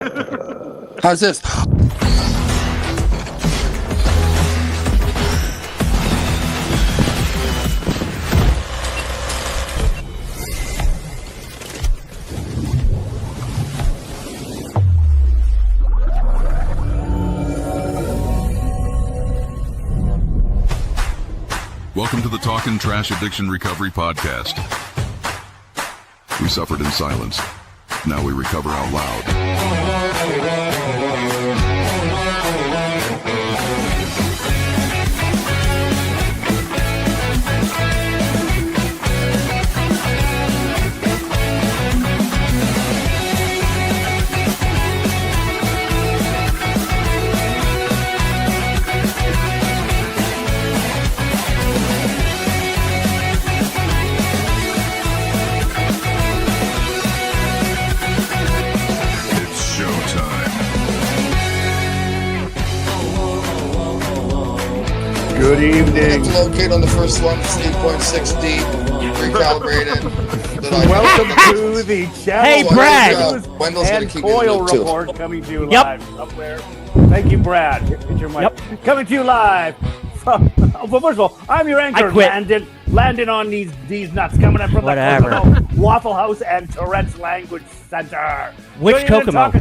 How's this? Welcome to the Talkin Trash Addiction Recovery Podcast. We suffered in silence. Now we recover out loud. Good evening. Locate on the first one, 8.6D, recalibrated. Welcome to the channel. Hey, Brad. Wendell's and gonna keep Coil you report coming to you live somewhere. Thank you, Brad. Hit your mic. Coming to you live. Well, first of all, I'm your anchor, Landon on these nuts coming up from the Waffle House and Tourette's Language Center. Which Kokomo?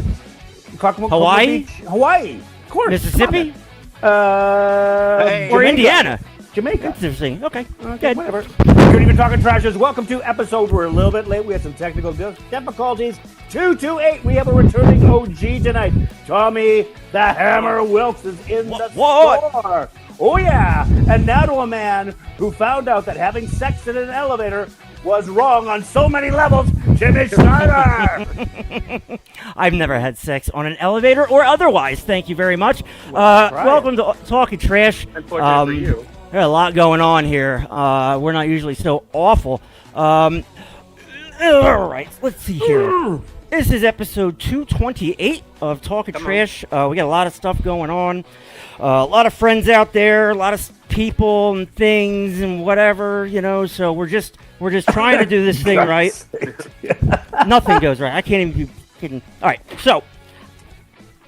Hawaii? Hawaii, of course. Mississippi? Or Indiana? Jamaica. Interesting. Okay. Good. Whatever. Good evening, Talkin' Trashers. Welcome to episode. We're a little bit late. We had some technical difficulties. 228. We have a returning OG tonight. Tommy the Hammer Wilkes is in the store. Oh, yeah. And now to a man who found out that having sex in an elevator was wrong on so many levels, Jimmy Schneider. I've never had sex on an elevator or otherwise. Thank you very much. Welcome to Talkin' Trash. Unfortunately for you. There's a lot going on here. We're not usually so awful. All right, let's see here. This is episode 228 of Talkin' Trash. We got a lot of stuff going on. A lot of friends out there, a lot of people and things and whatever, so we're just trying to do this thing right. Nothing goes right. I can't even be kidding. All right, so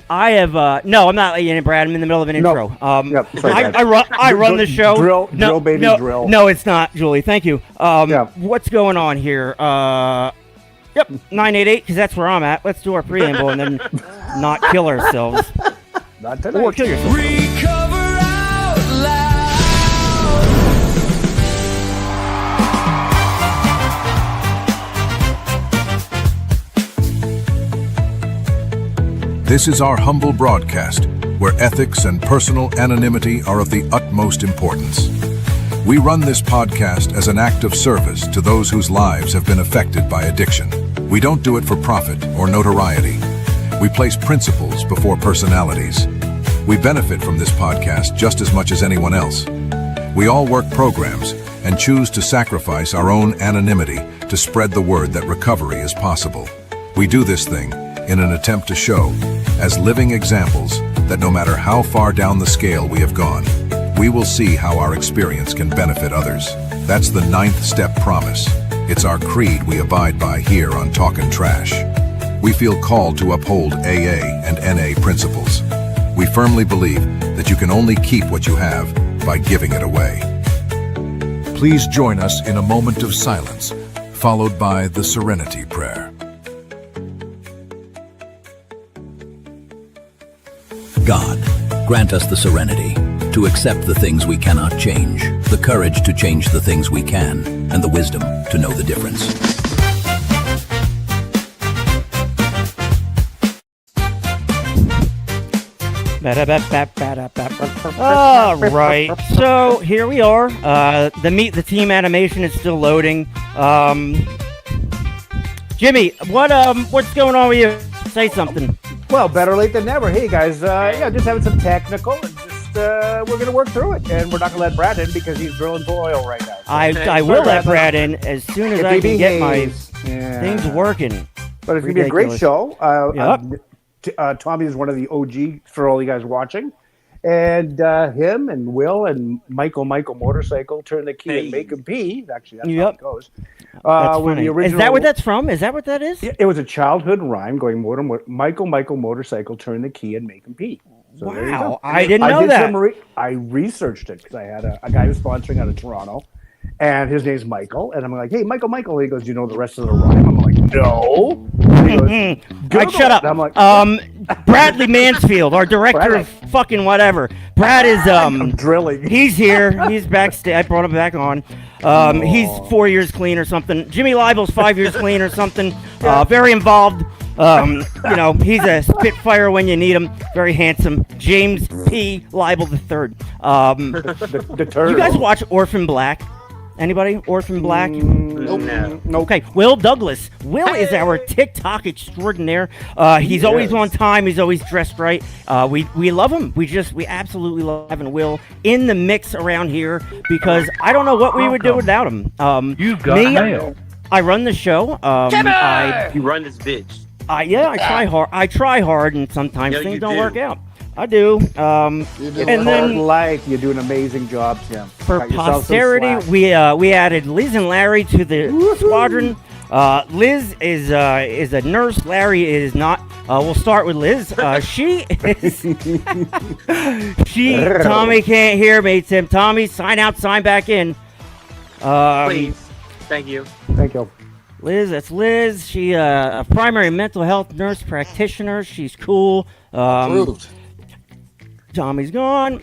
I have no, I'm not letting you in, Brad. I'm in the middle of an intro. I run the show. Drill, baby, drill. No, it's not, Julie. Thank you. What's going on here? 988, because that's where I'm at. Let's do our preamble and then not kill ourselves. Not tonight. Or kill yourself. Recover out loud. This is our humble broadcast, where ethics and personal anonymity are of the utmost importance. We run this podcast as an act of service to those whose lives have been affected by addiction. We don't do it for profit or notoriety. We place principles before personalities. We benefit from this podcast just as much as anyone else. We all work programs and choose to sacrifice our own anonymity to spread the word that recovery is possible. We do this thing in an attempt to show, as living examples, that no matter how far down the scale we have gone, we will see how our experience can benefit others. That's the 9th step promise. It's our creed we abide by here on Talkin' Trash. We feel called to uphold AA and NA principles. We firmly believe that you can only keep what you have by giving it away. Please join us in a moment of silence, followed by the Serenity Prayer. God, grant us the serenity to accept the things we cannot change, the courage to change the things we can, and the wisdom to know the difference. All right, so here we are. The team animation is still loading. Jimmy, what's going on with you? Say something. Well, better late than never. Hey guys, just having some technical, and just we're gonna work through it, and we're not gonna let Brad in because he's drilling for oil right now. So I will let Brad in as soon as I can get my things working. But it's gonna be a great show. Tommy is one of the OG for all you guys watching, And him and Will and Michael Motorcycle turn the key and make him pee. Actually, that's how it goes. That's with funny. the original, Is that what that's from? Is that what that is? It was a childhood rhyme going Michael Motorcycle turn the key and make him pee. So wow, I didn't know that. I researched it because I had a guy who's sponsoring out of Toronto, and his name's Michael, and I'm like, hey, Michael. He goes, do you know the rest of the rhyme? I'm like, no. He goes, All right, shut up. I'm like, Bradley Mansfield, our director of fucking whatever. Brad is I'm drilling. He's here. He's backstage. I brought him back on. He's 4 years clean or something. Jimmy Libel's 5 years clean or something. Very involved. He's a spitfire when you need him. Very handsome. James P. Libel III. The turtle. You guys watch Orphan Black? Anybody? Orphan Black? No. Okay. Will Douglas. Will is our TikTok extraordinaire. He's always on time. He's always dressed right. We love him. We absolutely love having Will in the mix around here because I don't know what we would do without him. You got mail. I run the show. You run this bitch. I try hard. I try hard, and sometimes things don't work out. I do. You do. And then life, you do an amazing job, Tim. For posterity, we added Liz and Larry to the squadron. Liz is a nurse. Larry is not. We'll start with Liz. She is. Tommy can't hear me. Tim. Tommy, sign out, sign back in. Please. Thank you. Thank you. Liz, that's Liz. She a primary mental health nurse practitioner. She's cool. Approved. Tommy's gone.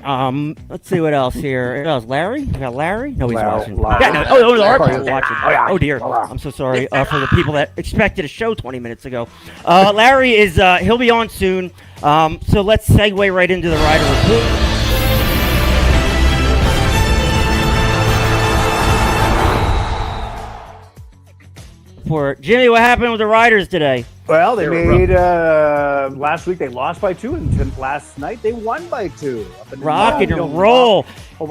Let's see what else here. What else? Larry? You got Larry? No, he's watching. Larry. Yeah, no. Larry's Larry. watching. Oh dear. I'm so sorry for the people that expected a show 20 minutes ago. Larry is he'll be on soon. So let's segue right into the rider report. Jimmy, what happened with the Riders today? Well, they made last week they lost by 2, and last night they won by 2. Rock and roll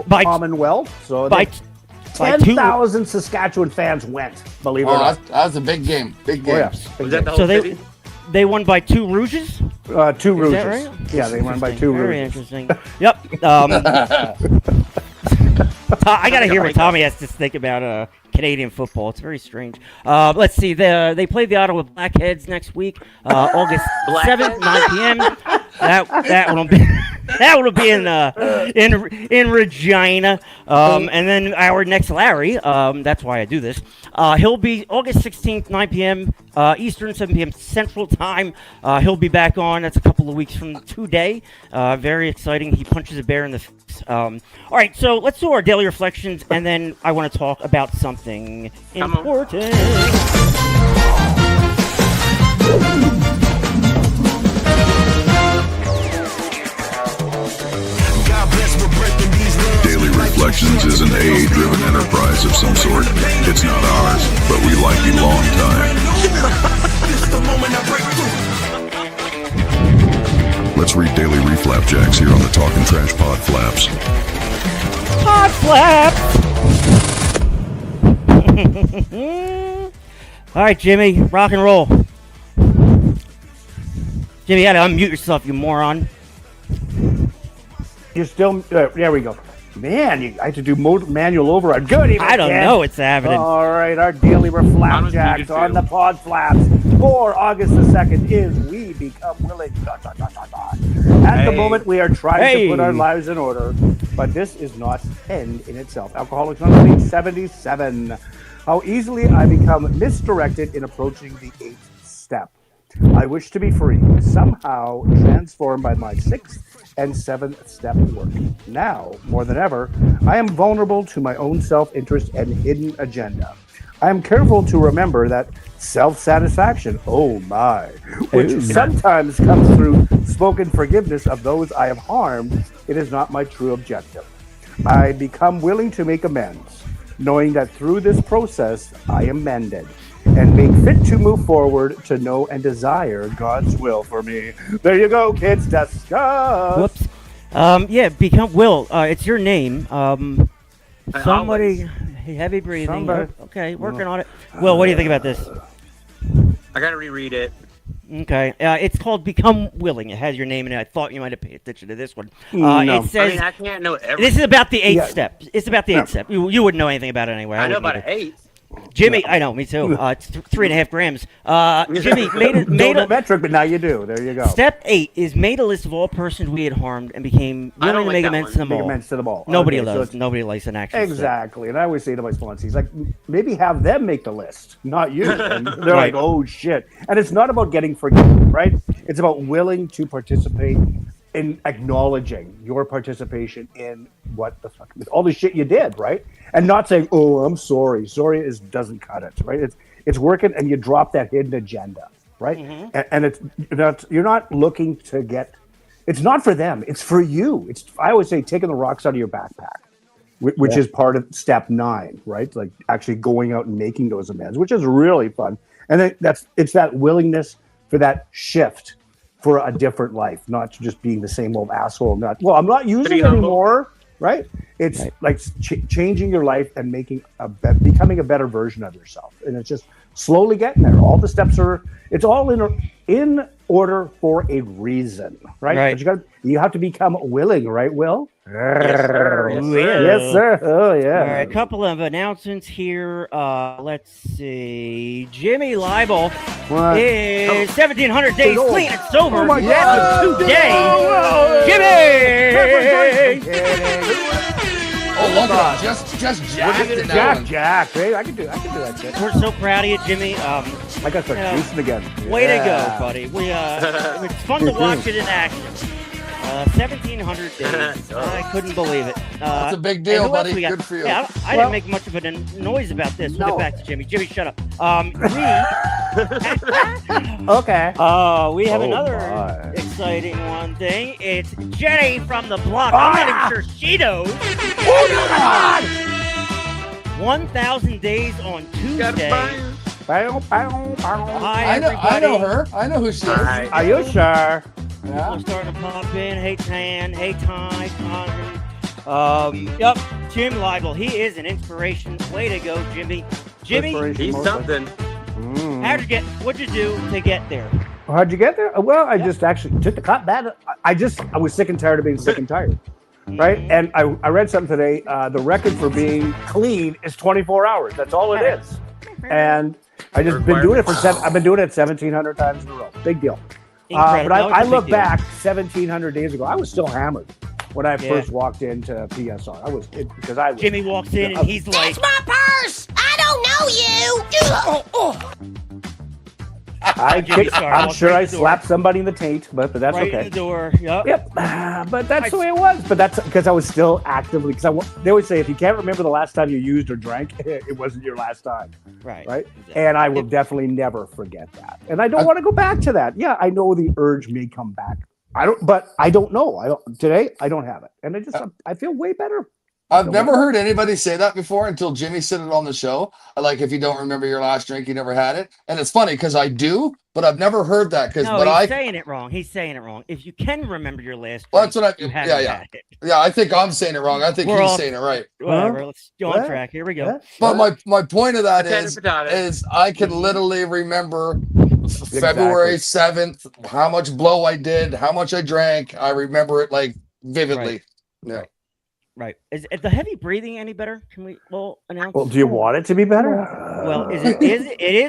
by Commonwealth. So by 10,000 Saskatchewan fans went. Believe it or not, that was a big game. Big game. Oh, yeah. Was that the whole city? They won by 2 Rouges? 2 Rouges. Is that right? Yeah, they won by 2 Rouges. Very interesting. Yep. I gotta hear what Tommy has to think about Canadian football. It's very strange. Let's see. They play the Ottawa Blackheads next week, August 7th, 9 p.m. That will be in Regina. And then our next Larry. That's why I do this. He'll be August 16th, 9 p.m. Eastern, 7 p.m. Central Time. He'll be back on. That's a couple of weeks from today. Very exciting. He punches a bear in the face. All right, so let's do our daily reflections, and then I want to talk about something important. Daily Reflections is an AA-driven enterprise of some sort. It's not ours, but we like you long time. Let's read Daily Reflapjacks here on the Talkin' Trash Pod Flaps. Pod Flaps! All right, Jimmy, rock and roll. Jimmy, you gotta unmute yourself, you moron. You're still there. We go. Man, I have to do manual override. Good evening. I don't know what's happening. All right, our daily reflapjacks on the pod flaps for August the 2nd is We Become Willing. At the moment, we are trying to put our lives in order, but this is not end in itself. Alcoholics Anonymous 77. How easily I become misdirected in approaching the 8th step. I wish to be free, somehow transformed by my 6th and 7th step work. Now, more than ever, I am vulnerable to my own self-interest and hidden agenda. I am careful to remember that self-satisfaction, oh my, which sometimes comes through spoken forgiveness of those I have harmed, it is not my true objective. I become willing to make amends, knowing that through this process I am mended and make fit to move forward to know and desire God's will for me. There you go, kids. Discuss. Whoops. Become Will. It's your name. Somebody, heavy breathing. Okay, working on it. Will, what do you think about this? I gotta reread it. Okay. It's called Become Willing. It has your name in it. I thought you might have paid attention to this one. No. It I says mean, I can't know everything. this is about the 8th Yeah. step. It's about the 8th step. You wouldn't know anything about it anyway. I know wouldn't about either. an 8. Jimmy, I know, me too. It's 3.5 grams. Jimmy Don't made know a metric, but now you do. There you go. step 8 is made a list of all persons we had harmed and became I don't willing to like make that amends one. to them Make all. amends to them all. Nobody Okay, so loves. it's- Nobody likes an action. step. Exactly. And I always say to my sponsors, like, maybe have them make the list, not you. And they're Right. like, oh, shit. And it's not about getting forgiven, right? It's about willing to participate in acknowledging your participation in what the fuck, all the shit you did, right? And not saying, oh, I'm sorry. Sorry doesn't cut it, right? It's working, and you drop that hidden agenda, right? And you're not looking to get, it's not for them. It's for you. I always say taking the rocks out of your backpack, which is part of step 9, right? Like actually going out and making those amends, which is really fun. And then it's that willingness for that shift for a different life, not just being the same old asshole. I'm not using it anymore, right? It's like changing your life and becoming a better version of yourself. And it's just slowly getting there. All the steps it's all in order for a reason, right? But you have to become willing, right, Will? Yes, sir. Yes, sir. Yes, sir. Oh, yeah. All right, a couple of announcements here. Let's see. Jimmy Leibel is 1,700 days Oh. clean and sober. Oh, my As of God. today. Jimmy! Oh, look at him. Just jacked it now. Jack. Hey, I can do that shit. We're so proud of you, Jimmy. I got to start Yeah. juicing again. Way to Yeah. go, buddy. It's fun to watch it in action. 1,700 days. I couldn't believe it. That's a big and deal, who else buddy. we got? Good for you. Yeah, I didn't make much of a noise about this. We'll get back to Jimmy. Jimmy, shut up. Okay. We have another my. exciting one thing. It's Jenny from the block. I'm not even sure she knows. 1,000 days on Tuesday. Hi, I know everybody. her. I know who she is. Are you sure? Yeah. We're starting to pop in. Hey, Tan. Hey, Ty. Connery. Yep. Jim Leibel. He is an inspiration. Way to go, Jimmy. Jimmy, He's something. what'd you do to get there? How'd you get there? Well, I just actually took the cut. I was sick and tired of being sick and tired, right? And I read something today. The record for being clean is 24 hours. That's all it is. And I just been doing it I've been doing it 1,700 times in a row. Big deal. But I look back 1,700 days ago. I was still hammered when I first walked into PSR. Jimmy walks in and he's like, That's my purse! I don't know you! I'm sure I slapped somebody in the taint, but that's right okay. in the door. Yep. Yep, but that's the way it was. But that's because I was still actively. They always say if you can't remember the last time you used or drank, it wasn't your last time, right? Exactly. And I will definitely never forget that. And I don't want to go back to that. Yeah, I know the urge may come back. I don't know. Today I don't have it, and I feel way better. I've never heard anybody say that before until Jimmy said it on the show. Like, if you don't remember your last drink, you never had it. And it's funny because I do, but I've never heard that. He's saying it wrong. He's saying it wrong. If you can remember your last drink, Well, that's what you haven't had it. Yeah, I think I'm saying it wrong. I think he's saying it right. Whatever. Let's go on track. Here we go. But my point of that Potato. is I can literally remember February 7th, how much blow I did, how much I drank. I remember it like vividly. Yeah. Right. Is the heavy breathing any better? Can we announce? Well, do you want it to be better? Well, it is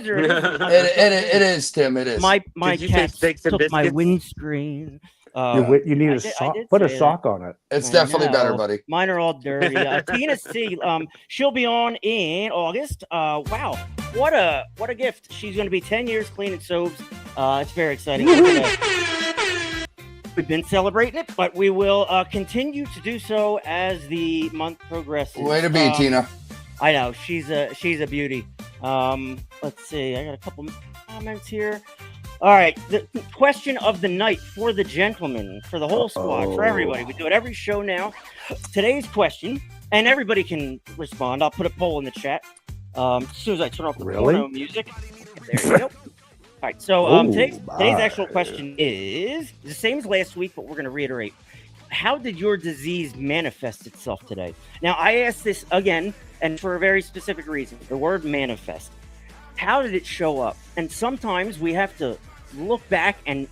or it isn't? It is, Tim. It is. My Did you cat say steaks and took my biscuits? windscreen. You need a sock. Put a sock on it. It's definitely better, buddy. Mine are all dirty. Tina C. She'll be on in August. Wow, what a gift! She's going to be 10 years clean and sober. It's very exciting. We've been celebrating it, but we will continue to do so as the month progresses. Way to be, Tina. I know she's a beauty. Let's see. I got a couple comments here. All right, the question of the night for the gentlemen, for the whole squad, for everybody. We do it every show now. Today's question, and everybody can respond. I'll put a poll in the chat as soon as I turn off the porno music. There you go. All right, so today's actual question is the same as last week, but we're going to reiterate. How did your disease manifest itself today? Now, I asked this again, and for a very specific reason. The word manifest. How did it show up? And sometimes we have to look back and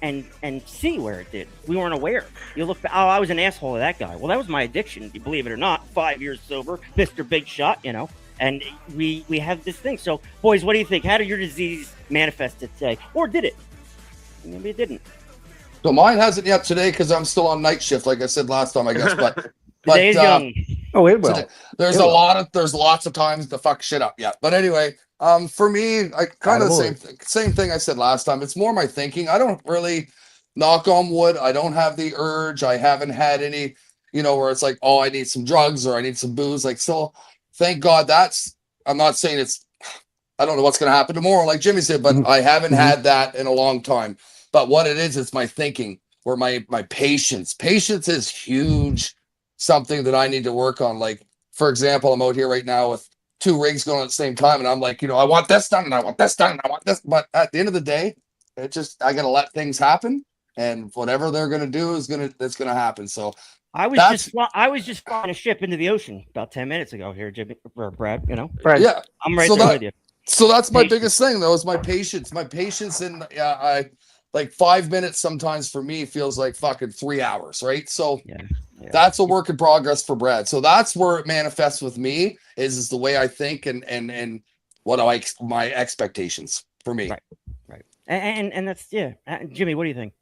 see where it did. We weren't aware. You look back, oh, I was an asshole to that guy. Well, that was my addiction, you believe it or not. 5 years sober, Mr. Big Shot, you know. And we have this thing. So, boys, what do you think? How did your disease manifest today? Or did it? Maybe it didn't. So mine hasn't yet today because I'm still on night shift, like I said last time, I guess. But Today is young. Oh, it will. There's lots of times to fuck shit up. Yeah. But anyway, for me, I kind of the same thing I said last time. It's more my thinking. I don't really, knock on wood, I don't have the urge. I haven't had any, where it's like, oh, I need some drugs or I need some booze. Like, so thank God I'm not saying I don't know what's going to happen tomorrow, like Jimmy said, but I haven't had that in a long time. But what it is, it's my thinking or my patience. Patience is huge. Something that I need to work on. Like, for example, I'm out here right now with 2 rigs going at the same time. And I'm like, I want this done and I want this done and I want this. But at the end of the day, I got to let things happen. And whatever they're going to do that's going to happen. So I was just flying a ship into the ocean about 10 minutes ago here, Jimmy or Brad, Right. Yeah. I'm right there with you. So that's my biggest thing though, is my patience. My patience in like 5 minutes sometimes for me feels like fucking 3 hours, right? So that's a work in progress for Brad. So that's where it manifests with me is the way I think and what my expectations for me. Right. And that's Jimmy, what do you think?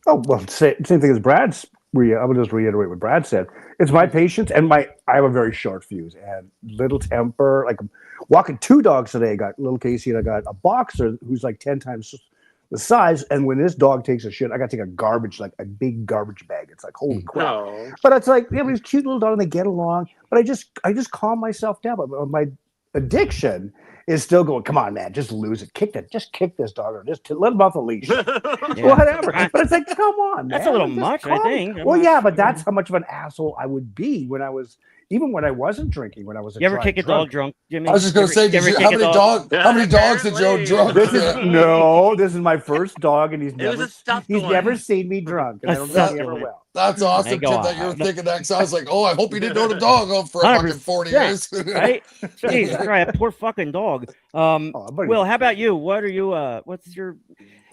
Oh, well, same thing as Brad's. I would just reiterate what Brad said. It's my patience and I have a very short fuse and little temper. Like I'm walking 2 dogs today. I got little Casey and I got a boxer who's like 10 times the size. And when this dog takes a shit, I got to take a big garbage bag. It's like, holy crap. No. But it's like, these cute little dogs and they get along. But I just calm myself down. But my addiction is still going, come on, man, just lose it. Just kick this dog or just let him off the leash. Whatever. But it's like, come on, man. That's a little much, I think. Well, yeah, but that's how much of an asshole I would be when I wasn't drinking, when I was You ever kick a dog drunk, Jimmy? I was just going to say, how many dogs did Joe drunk? This is my first dog, and he's never seen me drunk, and I don't think he ever will. That's awesome, Tim, that you were thinking that. So I was like, oh, I hope you didn't know the dog for fucking 40 years. Right? Jesus Christ, that poor fucking dog. Will, how about you? What are you, what's your...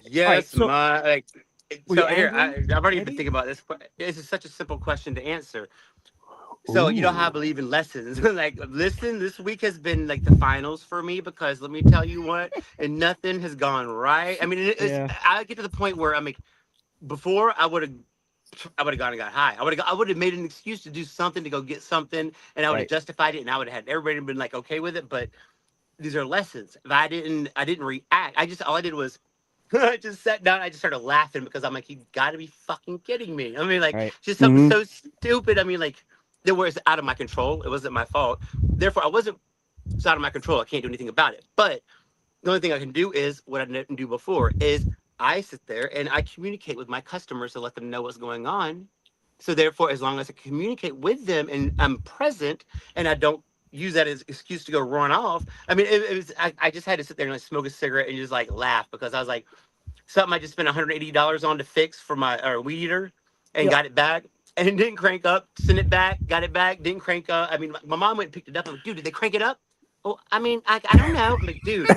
Yes, right, so here, I've already been thinking about this. This is such a simple question to answer. So, you know how I believe in lessons. Listen, this week has been like the finals for me because let me tell you what, and nothing has gone right. I mean, I get to the point where I'm like, before I would have gone and got high. I would have made an excuse to do something, to go get something, and I would have justified it, and I would have had everybody been like okay with it. But these are lessons. If I didn't react. All I did was I just sat down. I just started laughing because I'm like, you got to be fucking kidding me. I mean, just something so stupid. I mean, it was out of my control. It wasn't my fault. Therefore, it's out of my control. I can't do anything about it. But the only thing I can do is what I didn't do before is I sit there and I communicate with my customers to let them know what's going on. So therefore, as long as I communicate with them and I'm present and I don't use that as excuse to go run off. I mean, I just had to sit there and smoke a cigarette and just laugh because I was like, something I just spent $180 on to fix for my weed eater and got it back. And it didn't crank up, sent it back, got it back, didn't crank up. I mean, my mom went and picked it up. I'm like, dude, did they crank it up? Oh, I mean, I don't know. I'm like, dude,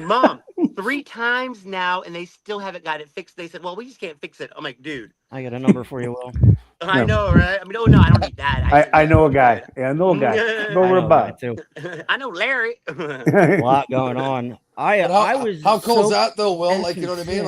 Mom, 3 times now, and they still haven't got it fixed. They said, well, we just can't fix it. I'm like, dude. I got a number for you, Will. I know, right? I mean, no, I don't need that. I know a guy. I know a guy. I know Larry. A lot going on. How cool is that, though, Will? You know what I mean?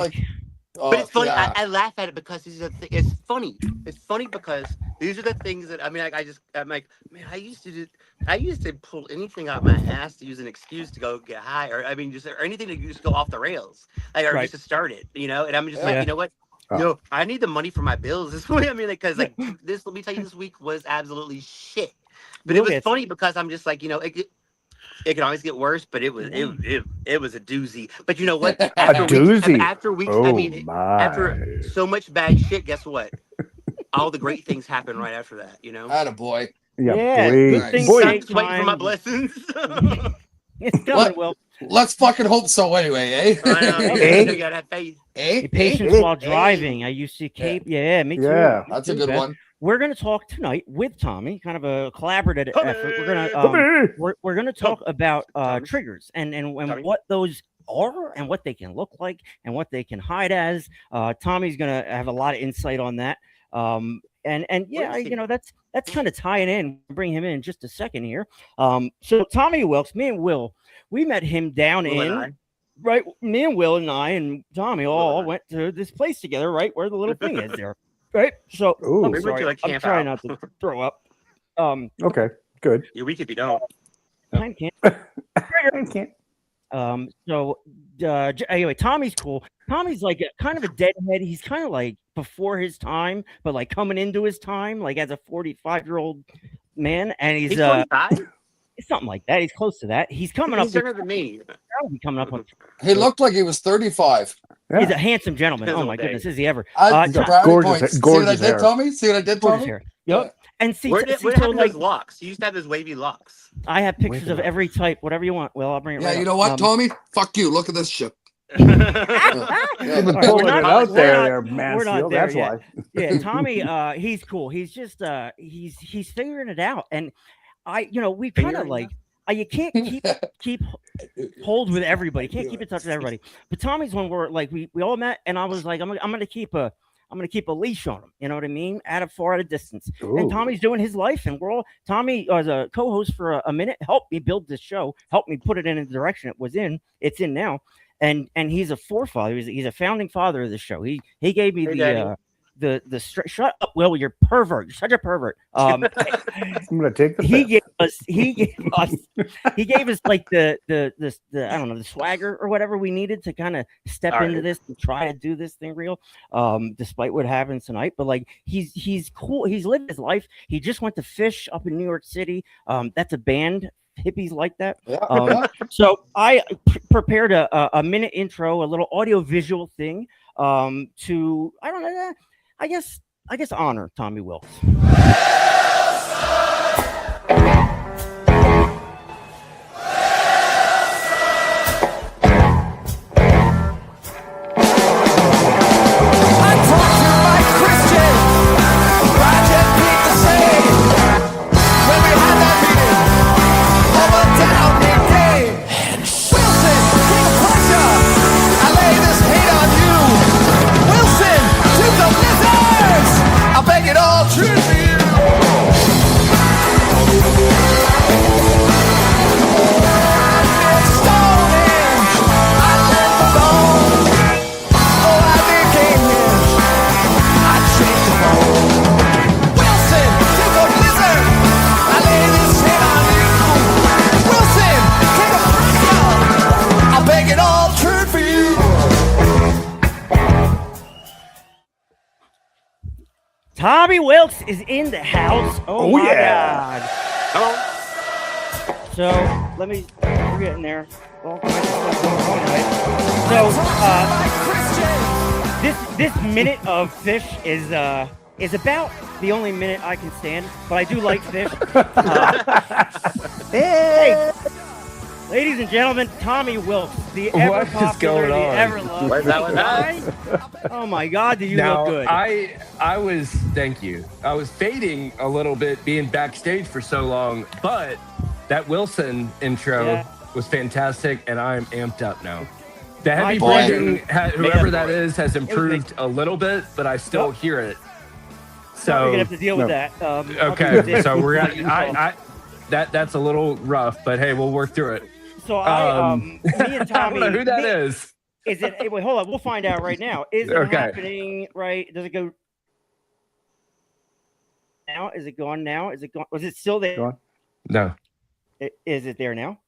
But it's funny. I laugh at it because it's funny. It's funny because these are the things that I'm like, man, I used to pull anything out my ass to use an excuse to go get high, or anything to just go off the rails, just to start it, And I'm just like, you know what? No, I need the money for my bills this week. I mean, because let me tell you, this week was absolutely shit. But it was funny because I'm just like, it can always get worse, but it was a doozy. But you know what? After weeks, after so much bad shit, guess what? All the great things happen right after that. Attaboy. Yeah, good things take time. Waiting for my blessings. It's coming, Will. Let's fucking hope so anyway, eh? You gotta have faith. Patience while driving. I used to cape. Yeah, me too. Yeah, that's a good one. We're going to talk tonight with Tommy, kind of a collaborative effort. We're going to talk about triggers and what those are and what they can look like and what they can hide as. Tommy's gonna have a lot of insight on that. And yeah, that's kind of tying in. Bring him in just a second here. So Tommy Wilkes, me and Will, we met him down in. Right, me and Will and I and Tommy all went to this place together, right where the little thing is there, right? So I'm sorry, I'm trying not to throw up. Okay, good. You're weak if you don't. I can't. I can't. Anyway, Tommy's cool. Tommy's like kind of a deadhead. He's kind of like before his time, but like coming into his time, like as a 45-year-old man, and he's 45? Something like that. He's close to that. He's coming up. He's younger than me. Coming up on. He looked like he was 35. Yeah. He's a handsome gentleman. Oh my goodness, is he ever? Gorgeous, See what I hair. did, Tommy? See what I did, Tommy? Hair. Yep. And see, where happened those locks? You used to have those wavy locks. I have pictures of every type, whatever you want. Well, I'll bring it. Yeah, right you up. know what, Tommy? Fuck you. Look at this shit. You've been pulling it out there, Mansfield. That's why. Yeah, Tommy, he's cool. He's just he's figuring it out, and we kind of like. You can't keep hold with everybody. Can't keep in touch with everybody. But Tommy's one where like we all met, and I was like, I'm gonna keep a leash on him. You know what I mean? At a distance. Ooh. And Tommy's doing his life, and Tommy as a co-host for a minute helped me build this show, helped me put it in the direction it was in. It's in now, and he's a forefather. He's a founding father of the show. He gave me shut up, Will, you're pervert. You're such a pervert. I'm gonna take the he gave us like the I don't know, the swagger or whatever we needed to kind of step into this and try to do this thing real, despite what happens tonight. But like he's cool. He's lived his life. He just went to Fish up in New York City. That's a band. Hippies like that. Yeah. So I prepared a minute intro, a little audio visual thing to I don't know. I guess honor Tommy Wilkes. Tommy Wilkes is in the house. Oh my God. Hello. So we're getting there. Well, so this minute of Fish is about the only minute I can stand, but I do like Fish. Hey, ladies and gentlemen, Tommy Wilkes, the ever popular, the ever loved. Where's that? Oh my God, do you look good? I was, thank you. I was fading a little bit being backstage for so long, but that Wilson intro was fantastic, and I'm amped up now. The heavy breathing, whoever that is, has improved a little bit, but I still hear it. So you're gonna have to deal with that. Okay, so we're gonna. That's a little rough, but hey, we'll work through it. So me and Tommy. I don't know who that is. Is it? Wait, hold on. We'll find out right now. Is it happening? Right? Does it go now? Is it gone now? Is it gone? Was it still there? No. Is it there now?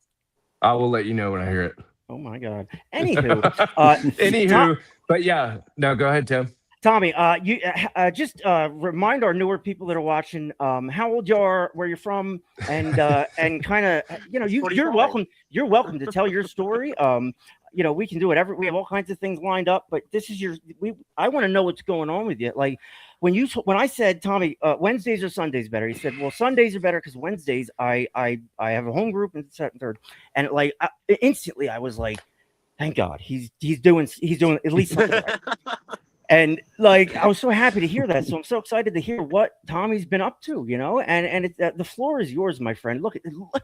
I will let you know when I hear it. Oh my God. Anywho, but yeah, no, go ahead, Tim. Tommy, you just remind our newer people that are watching how old you are, where you're from, and kind of you're welcome. You're welcome to tell your story. We can do whatever. We have all kinds of things lined up, but this is I want to know what's going on with you. Like when I said, Tommy, Wednesdays or Sundays better, he said, well, Sundays are better because Wednesdays I have a home group and second, third, and instantly I was like, thank God he's doing at least something right. And like, I was so happy to hear that. So I'm so excited to hear what Tommy's been up to, and the floor is yours, my friend. Look,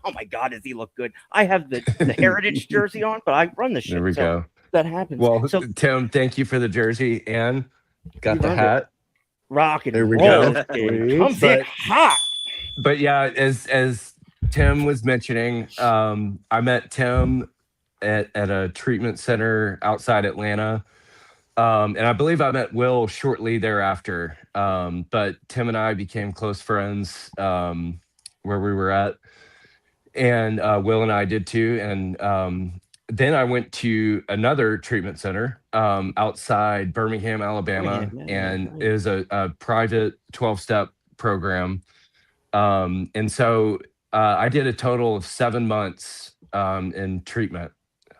oh my God, does he look good? I have the Heritage jersey on, but I run the shit. There we go. That happens. Well, so, Tim, thank you for the jersey and got the hat. Rocking. There we go. Come hot. But yeah, as Tim was mentioning, I met Tim at a treatment center outside Atlanta. And I believe I met Will shortly thereafter. But Tim and I became close friends where we were at. And Will and I did too. And then I went to another treatment center outside Birmingham, Alabama. And it was a private 12-step program. And so I did a total of 7 months in treatment.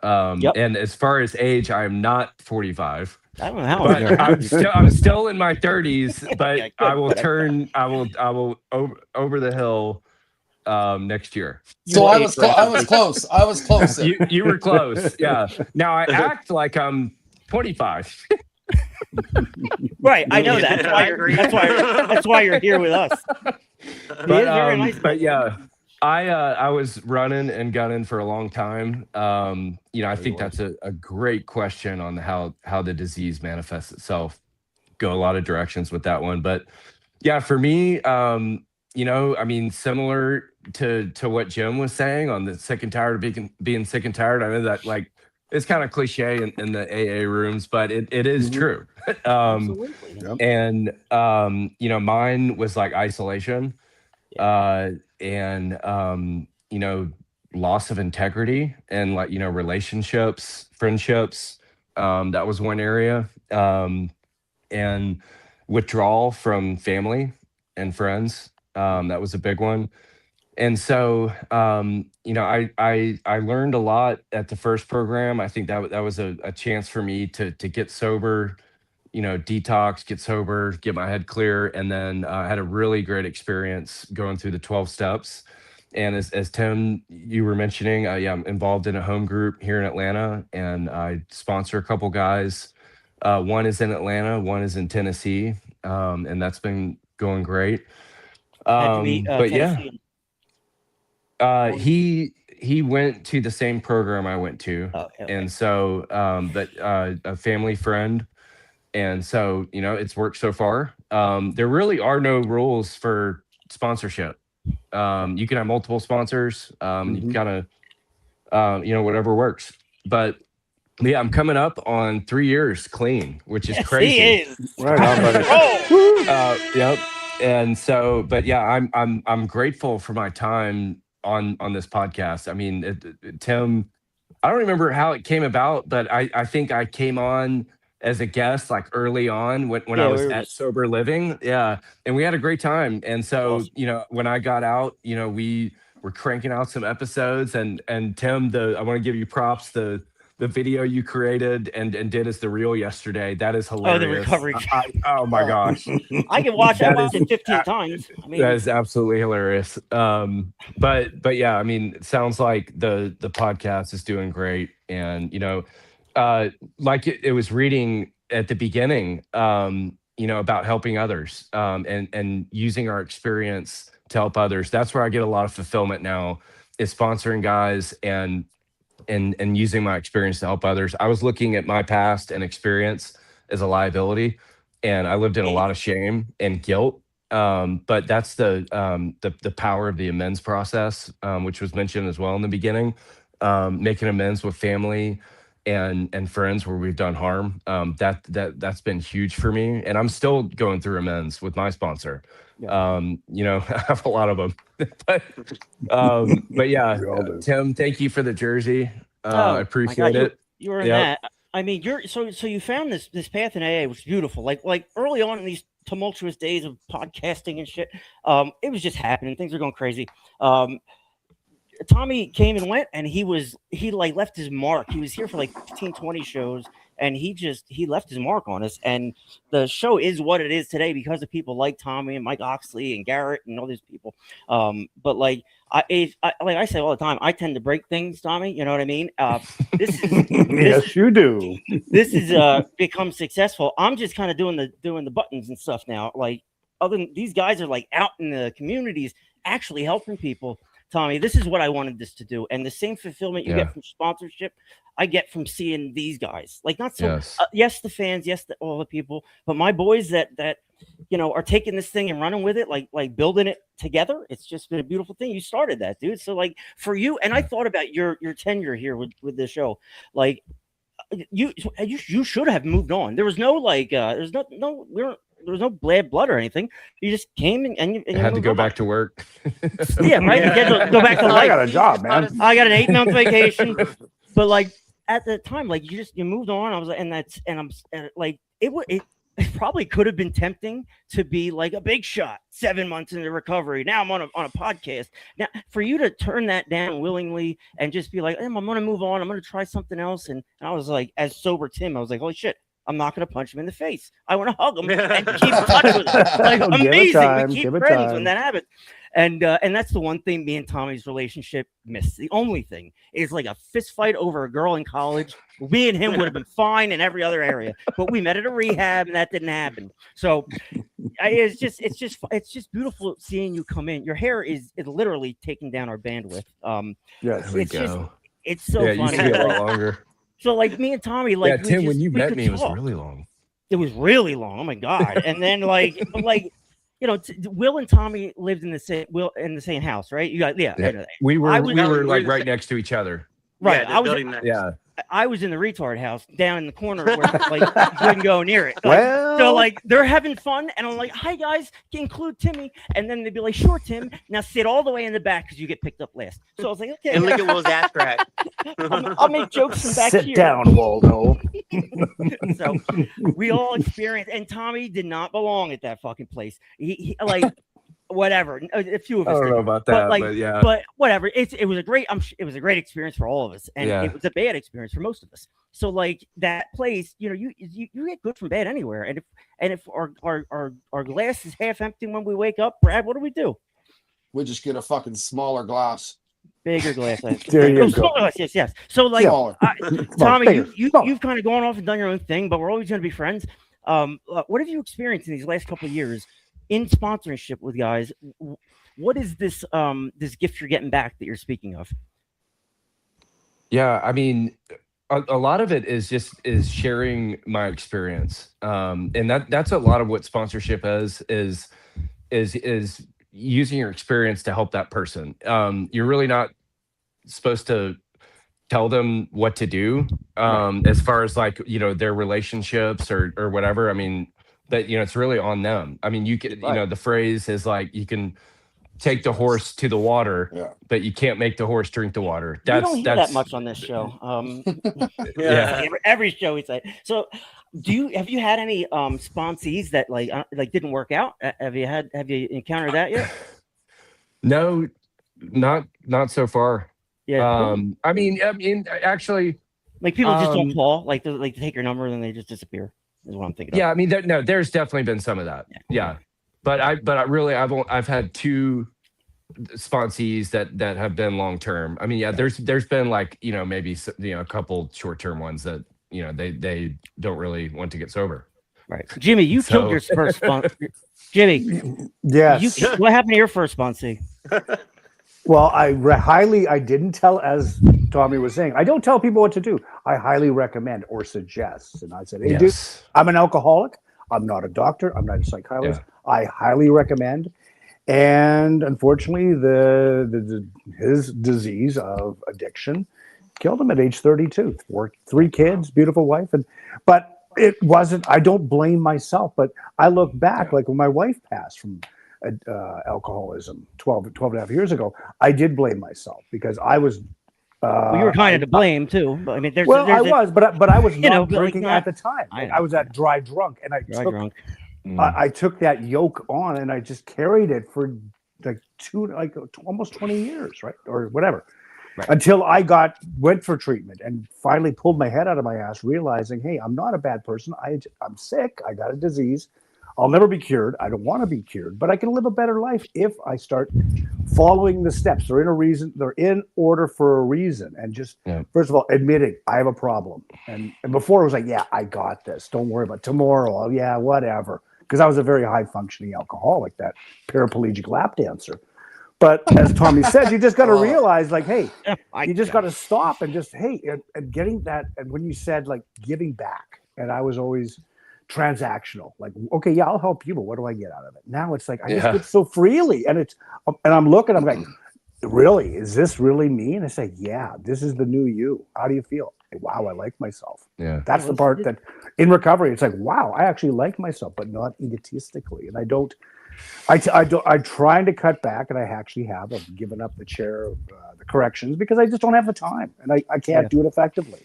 And as far as age, I am not 45. I don't know how. But I'm still in my 30s. But I will over the hill next year. So I was close. I was close. You were close. Yeah. Now I act like I'm 25. Right. I know that. That's why you're here with us. But yeah. I was running and gunning for a long time. I think that's a great question on how the disease manifests itself. Go a lot of directions with that one. But yeah, for me, similar to what Jim was saying on the sick and tired of being sick and tired. I know that like it's kind of cliche in the AA rooms, but it is true. Absolutely. And mine was like isolation. And loss of integrity and relationships, friendships. That was one area. And withdrawal from family and friends. That was a big one. And so, I learned a lot at the first program. I think that was a chance for me to get sober, detox, get sober, get my head clear. And then I had a really great experience going through the 12 steps. And as Tim, you were mentioning, I'm involved in a home group here in Atlanta, and I sponsor a couple guys. One is in Atlanta, one is in Tennessee, and that's been going great. But yeah, he went to the same program I went to, and so a family friend. And so, it's worked so far. There really are no rules for sponsorship. You can have multiple sponsors. You kind of, whatever works. But yeah, I'm coming up on 3 years clean, which is crazy. He is. Right on, buddy. Yep. And so, but yeah, I'm grateful for my time on this podcast. I mean, Tim, I don't remember how it came about, but I think I came on as a guest like early on when I was at Sober Living. Yeah. And we had a great time. And so, awesome. When I got out, we were cranking out some episodes, and Tim, I want to give you props. The video you created and did as the reel yesterday. That is hilarious. Oh, the recovery. Oh my gosh. I can watch that. I watched it 15 times. I mean, that is absolutely hilarious. But yeah, I mean, it sounds like the podcast is doing great. And, like it was reading at the beginning, about helping others, and using our experience to help others. That's where I get a lot of fulfillment now, is sponsoring guys and using my experience to help others. I was looking at my past and experience as a liability, and I lived in a lot of shame and guilt. But that's the power of the amends process, which was mentioned as well in the beginning, making amends with family and friends where we've done harm. That's been huge for me, and I'm still going through amends with my sponsor. I have a lot of them. but yeah, Tim, thank you for the jersey. I appreciate it. You were in that. I mean, so you found this path in AA, which is beautiful. Like early on in these tumultuous days of podcasting and shit, it was just happening. Things were going crazy. Tommy came and went, and he left his mark. He was here for like 15, 20 shows. and he left his mark on us. And the show is what it is today because of people like Tommy and Mike Oxley and Garrett and all these people. But like like I say all the time, I tend to break things, Tommy. You know what I mean? Yes, you do. This is become successful. I'm just kind of doing the buttons and stuff now. Like other than these guys are like out in the communities actually helping people. Tommy, this is what I wanted this to do, and the same fulfillment you get from sponsorship, I get from seeing these guys. Like not so yes, the fans, yes, all the people, but my boys that are taking this thing and running with it, like building it together. It's just been a beautiful thing. You started that, dude. So like for you, and I thought about your tenure here with the show. Like you should have moved on. There was no there was no bad blood or anything. You just came and you had to go back to work. Yeah, right. You had to go back to life. I got a job, man. I got an 8-month vacation, but like at the time, like you moved on. I was like, it probably could have been tempting to be like a big shot 7 months into recovery. Now I'm on a podcast. Now for you to turn that down willingly and just be like, I'm going to move on. I'm going to try something else. And I was like, as sober Tim, I was like, holy shit. I'm not going to punch him in the face. I want to hug him and keep in touch with him. Like amazing. We keep friends when that happens. And that's the one thing me and Tommy's relationship missed. The only thing is like a fist fight over a girl in college. Me and him would have been fine in every other area, but we met at a rehab and that didn't happen. So it's just beautiful seeing you come in. Your hair is literally taking down our bandwidth. Yes, it's so funny. You see a lot longer. So like me and Tommy, like Tim, when you met me, it was really long. It was really long. Oh my god! And then Will and Tommy lived in the same house, right? You got We were like right next to each other. Right. Yeah, I was in the retard house down in the corner where like you couldn't go near it. So like they're having fun, and I'm like, "Hi guys, include Timmy," and then they'd be like, "Sure, Tim. Now sit all the way in the back because you get picked up last." So I was like, "Okay." And look at Will's ass crack. I'll make jokes from back Sit here. Sit down, Waldo. So we all experienced, and Tommy did not belong at that fucking place. He like. Whatever, a few of us. I don't know about that, but yeah. But whatever. It was a great. It was a great experience for all of us, and it was a bad experience for most of us. So like that place, you get good from bad anywhere. And if our glass is half empty when we wake up, Brad, what do? We just get a fucking smaller glass. Bigger glass. There you go. Glass, yes. So like, Tommy, you've kind of gone off and done your own thing, but we're always going to be friends. What have you experienced in these last couple of years? In sponsorship with guys, what is this this gift you're getting back that you're speaking of? Yeah, I mean, a lot of it is sharing my experience, and that's a lot of what sponsorship is using your experience to help that person. You're really not supposed to tell them what to do as far as like their relationships or whatever. I mean. That it's really on them. I mean, you can the phrase is like you can take the horse to the water, but you can't make the horse drink the water. We don't hear that much on this show. Every show we say. So, have you had any sponsees that like didn't work out? Have you encountered that yet? No, not so far. Yeah. I mean, actually, like people just don't call. Like they take your number and then they just disappear. Is what I'm thinking. Yeah, I mean, there's definitely been some of that. Yeah, but I've had 2 sponsees that have been long term. I mean, there's been like maybe a couple short term ones that they don't really want to get sober. Right, Jimmy, you killed your first sponsor. Jimmy, yes. What happened to your first sponsee? Well, I didn't tell, as Tommy was saying, I don't tell people what to do. I highly recommend or suggest. And I said, hey, dude, I'm an alcoholic. I'm not a doctor. I'm not a psychologist. Yeah. I highly recommend. And unfortunately, his disease of addiction killed him at age 32. 3 kids, beautiful wife. But it wasn't, I don't blame myself, but I look back, like when my wife passed from alcoholism 12 and a half years ago, I did blame myself because I was well, you were kind of to blame too. But I mean, I was, but I was not drinking at the time. I was at dry drunk, and I took that yoke on, and I just carried it for like almost 20 years, right, or whatever. until I went for treatment and finally pulled my head out of my ass, realizing, hey, I'm not a bad person. I'm sick. I got a disease. I'll never be cured. I don't want to be cured, but I can live a better life if I start following the steps. They're in order for a reason. And just, first of all, admitting I have a problem. And before it was like, yeah, I got this. Don't worry about tomorrow. Oh, yeah, whatever. Because I was a very high functioning alcoholic, that paraplegic lap dancer. But as Tommy said, you just got to realize, like, hey, you just got to stop and just, hey, and getting that. And when you said, like, giving back, and I was always transactional, like, okay, yeah, I'll help you, but what do I get out of it? Now it's like, I just give so freely. And I'm looking, I'm like, really? Is this really me? And I say, yeah, this is the new you. How do you feel? Wow, I like myself. Yeah. That's the part that in recovery, it's like, wow, I actually like myself, but not egotistically. And I'm trying to cut back, and I actually have. I've given up the chair of the corrections because I just don't have the time, and I can't do it effectively.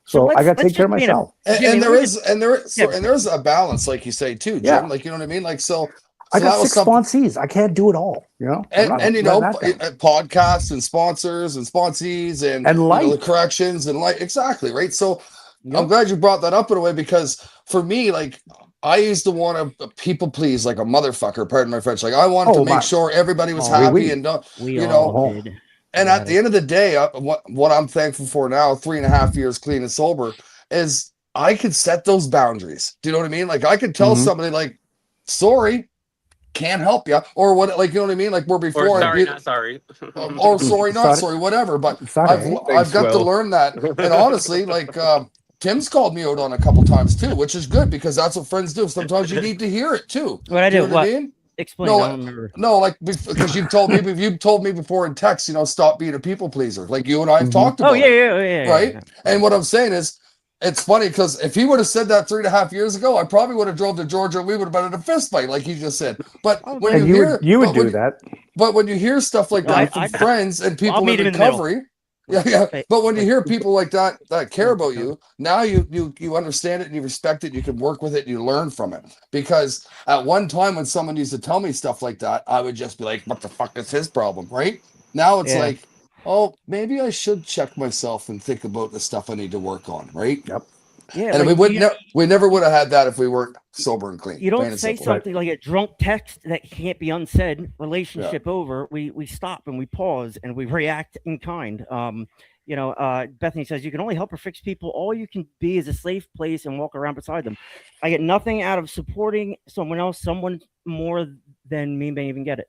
So I got to take care of myself. And there is a balance, like you say too, Jim. Yeah. Like, you know what I mean? Like, so I got 6 sponsees. I can't do it all, you know. And you know, podcasts and sponsors and sponsees and the corrections and exactly right. So I'm glad you brought that up in a way, because for me, like, I used to want to people please like a motherfucker. Pardon my French. Like, I wanted to make sure everybody was happy and you know. Did. And at the end of the day, what I'm thankful for now, 3.5 years clean and sober, is I could set those boundaries. Do you know what I mean? Like, I could tell somebody, like, sorry, can't help you, or what, like, you know what I mean? Like, where before, or sorry, not sorry, or sorry, not sorry, whatever. But I've got to learn that. And honestly, like, Tim's called me out on a couple times too, which is good, because that's what friends do. Sometimes you need to hear it too. What I do? What I mean? Explain. No, like, because you've told me before in text, you know, stop being a people pleaser. Like, you and I have talked about. Oh yeah, right. Yeah. And what I'm saying is, it's funny because if he would have said that 3.5 years ago, I probably would have drove to Georgia and we would have been in a fist fight, like he just said. But when you would do that. But when you hear stuff like that from friends and people in recovery. Yeah. But when you hear people like that care about you, now you understand it and you respect it. You can work with it and you learn from it. Because at one time when someone used to tell me stuff like that, I would just be like, what the fuck is his problem? Right? Now it's like, oh, maybe I should check myself and think about the stuff I need to work on. Right? Yep. Yeah. And we never would have had that if we weren't sober and clean. You don't say something like a drunk text that can't be unsaid, relationship over. We stop and we pause and we react in kind. You know, Bethany says, you can only help or fix people. All you can be is a safe place and walk around beside them. I get nothing out of supporting someone else, someone more than me may even get it.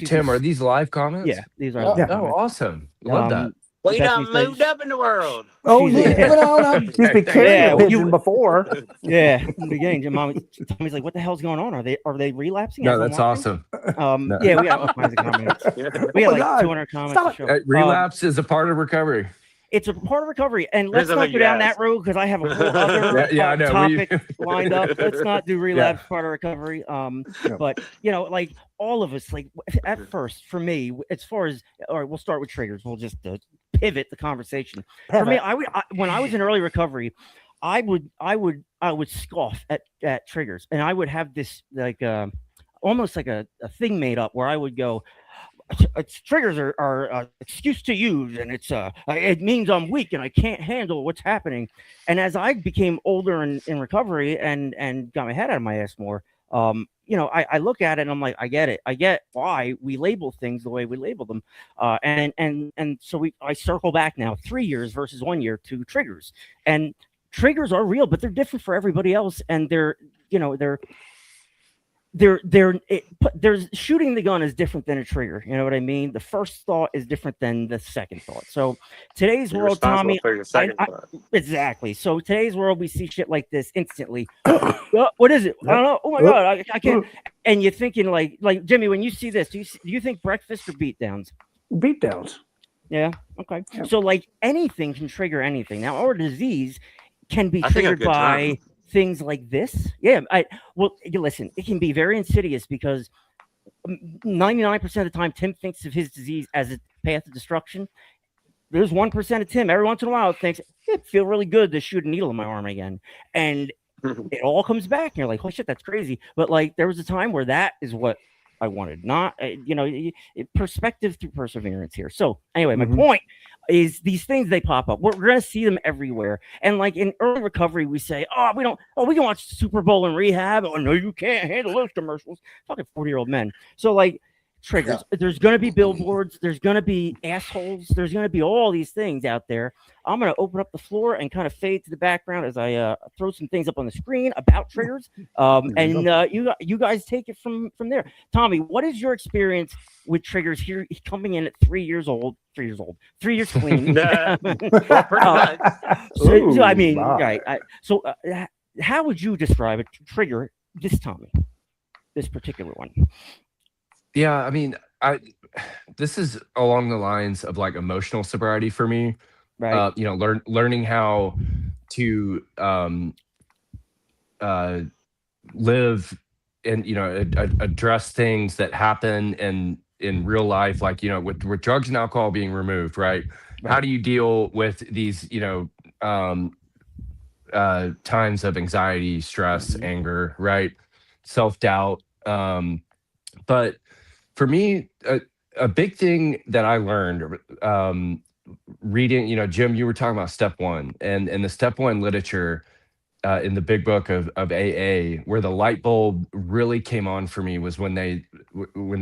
Tim, are these live comments? Yeah, these are. Live comments. Awesome. Love that. We done moved up in the world. Oh, yeah. You've been carrying a pigeon before. Yeah, in the beginning, Tommy's like, what the hell's going on? Are they relapsing? No, that's awesome. No. Yeah, we got all kinds of comments. We got like 200 comments. Relapse is a part of recovery. It's a part of recovery, and let's not go down that road because I have a whole other topic lined up. Let's not do relapse part of recovery. But you know, like all of us, like at first, for me, as far as, all right, we'll start with triggers. We'll just pivot the conversation. For me, when I was in early recovery, I would scoff at triggers, and I would have this like almost like a thing made up where I would go, triggers are excuse to use, and it means I'm weak and I can't handle what's happening. And as I became older in recovery and got my head out of my ass more, you know, I look at it and I'm like, I get it. I get why we label things the way we label them. And so I circle back now 3 years versus 1 year to triggers, and triggers are real, but they're different for everybody else. And they're shooting the gun is different than a trigger. You know what I mean? The first thought is different than the second thought. So today's world, Tommy, exactly. So today's world, we see shit like this instantly. What is it? I don't know. Oh my God, I can't. And you're thinking like Jimmy, when you see this, do you think breakfast or beatdowns? Beatdowns. Yeah. Okay. Yeah. So like anything can trigger anything. Now, our disease can be triggered by things like this. Well, listen, it can be very insidious because 99% of the time Tim thinks of his disease as a path of destruction. There's 1% of Tim every once in a while thinks it'd feel really good to shoot a needle in my arm again, and it all comes back and you're like, holy shit, that's crazy. But like there was a time where that is what I wanted, not perspective through perseverance here. So anyway, my point, is these things, they pop up. We're going to see them everywhere. And like in early recovery, we say, we can watch Super Bowl in rehab. Oh, no, you can't handle those commercials. Fucking 40-year-old men. So like, triggers. Yeah. There's going to be billboards. There's going to be assholes. There's going to be all these things out there. I'm going to open up the floor and kind of fade to the background as I throw some things up on the screen about triggers. You guys take it from there. Tommy, what is your experience with triggers here coming in at 3 years old? 3 years old. 3 years clean. Well, pretty much. So, I mean, right. So how would you describe a trigger this Tommy? This particular one? Yeah, I mean, this is along the lines of like emotional sobriety for me. Right. Learning how to live and address things that happen in real life, like with drugs and alcohol being removed, right? How do you deal with these times of anxiety, stress, anger, right? Self-doubt. But for me, a big thing that I learned reading, Jim, you were talking about step one, and the step one literature in the big book of AA, where the light bulb really came on for me was when they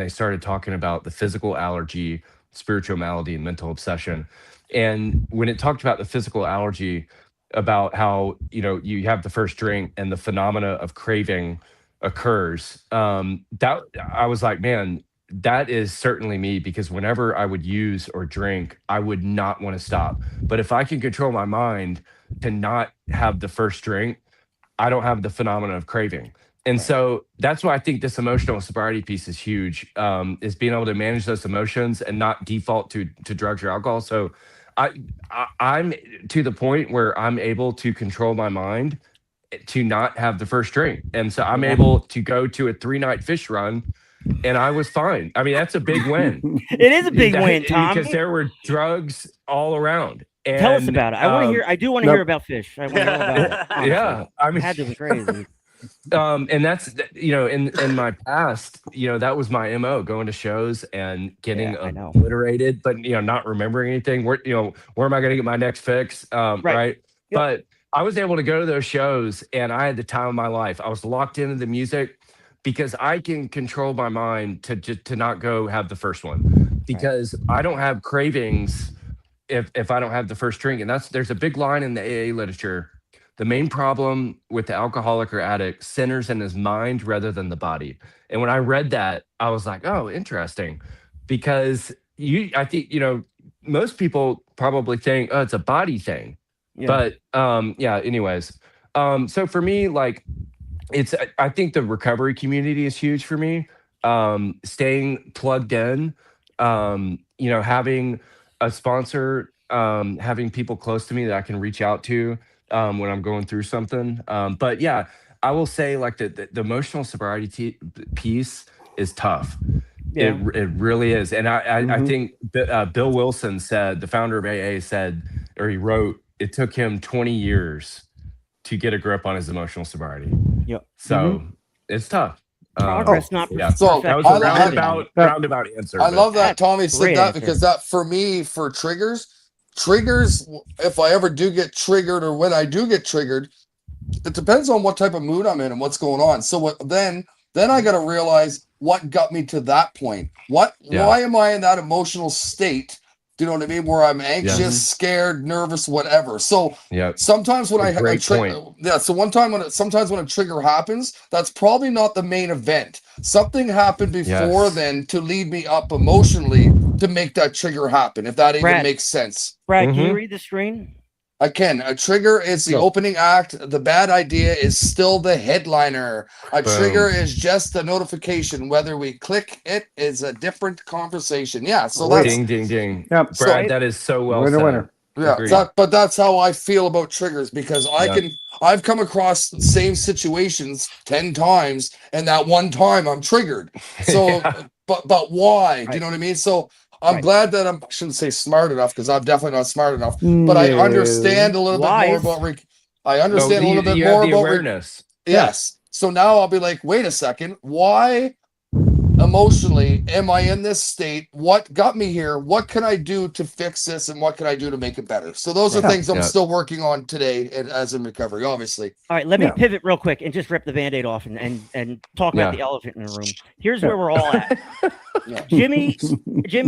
started talking about the physical allergy, spiritual malady, and mental obsession. And when it talked about the physical allergy, about how you have the first drink and the phenomena of craving occurs, that I was like, man, that is certainly me, because whenever I would use or drink, I would not want to stop. But if I can control my mind to not have the first drink, I don't have the phenomenon of craving. And so that's why I think this emotional sobriety piece is huge, is being able to manage those emotions and not default to drugs or alcohol. So I'm to the point where I'm able to control my mind to not have the first drink. And so I'm able to go to a 3-night fish run, and I was fine. I mean, that's a big win. It is a big win, Tom. Because there were drugs all around. And, tell us about it. I do want to hear about fish. I want to know about it. Honestly. Yeah. I mean, it had to be crazy. And that's, in my past, that was my MO, going to shows and getting obliterated, but, not remembering anything. Where am I going to get my next fix? Right. Yep. But I was able to go to those shows, and I had the time of my life. I was locked into the music, because I can control my mind to not go have the first one, because I don't have cravings if I don't have the first drink. And there's a big line in the AA literature: the main problem with the alcoholic or addict centers in his mind rather than the body. And when I read that, I was like, oh, interesting, because I think most people probably think, oh, it's a body thing. But anyways, so for me, like, I think the recovery community is huge for me. Staying plugged in, having a sponsor, having people close to me that I can reach out to when I'm going through something. But yeah, I will say, like, the emotional sobriety piece is tough. Yeah. It really is. And I think Bill Wilson said, the founder of AA, said, or he wrote, it took him 20 years to get a grip on his emotional sobriety. Yep. So it's tough. Progress, not yeah. So that was a roundabout answer. I love that Tommy said that, because that, for me, for triggers, if I ever do get triggered, or when I do get triggered, it depends on what type of mood I'm in and what's going on. So then I got to realize what got me to that point. Why am I in that emotional state? Do you know what I mean? Where I'm anxious, scared, nervous, whatever. So sometimes when sometimes when a trigger happens, that's probably not the main event. Something happened before then to lead me up emotionally to make that trigger happen, if that even makes sense. Brad, can you read the screen? I can. A trigger is the opening act. The bad idea is still the headliner. A trigger is just a notification. Whether we click it is a different conversation. Yeah. So that's ding, ding, ding. Yep. Brad, that is so well said. Winner. Yeah. But that's how I feel about triggers, because I've come across the same situations 10 times, and that one time I'm triggered. So, but why? Do you know what I mean? So I'm glad that I shouldn't say smart enough, because I'm definitely not smart enough, but I understand a little bit more about I understand a little bit more about awareness. Yes. So now I'll be like, wait a second, why emotionally, am I in this state? What got me here? What can I do to fix this? And what can I do to make it better? So those are things I'm still working on today as in recovery, obviously. All right, let me pivot real quick and just rip the Band-Aid off and talk about the elephant in the room. Here's where we're all at. Jimmy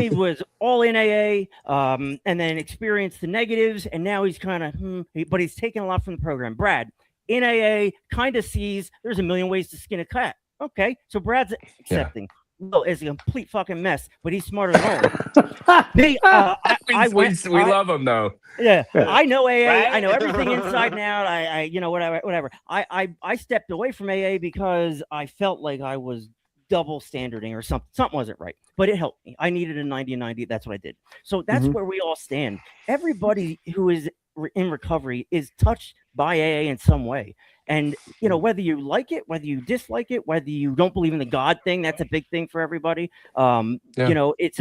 was all in AA, and then experienced the negatives, and now he's kind of, but he's taking a lot from the program. Brad, in AA, kind of sees there's a million ways to skin a cat. Okay, so Brad's accepting. Will is a complete fucking mess, but he's smarter than all. Me, we love him though. Yeah, I know AA. Right? I know everything inside and out. I whatever. I stepped away from AA because I felt like I was double standarding or something. Something wasn't right, but it helped me. I needed a 90-90. That's what I did. So that's where we all stand. Everybody who is in recovery is touched by AA in some way. And, whether you like it, whether you dislike it, whether you don't believe in the God thing, that's a big thing for everybody. It's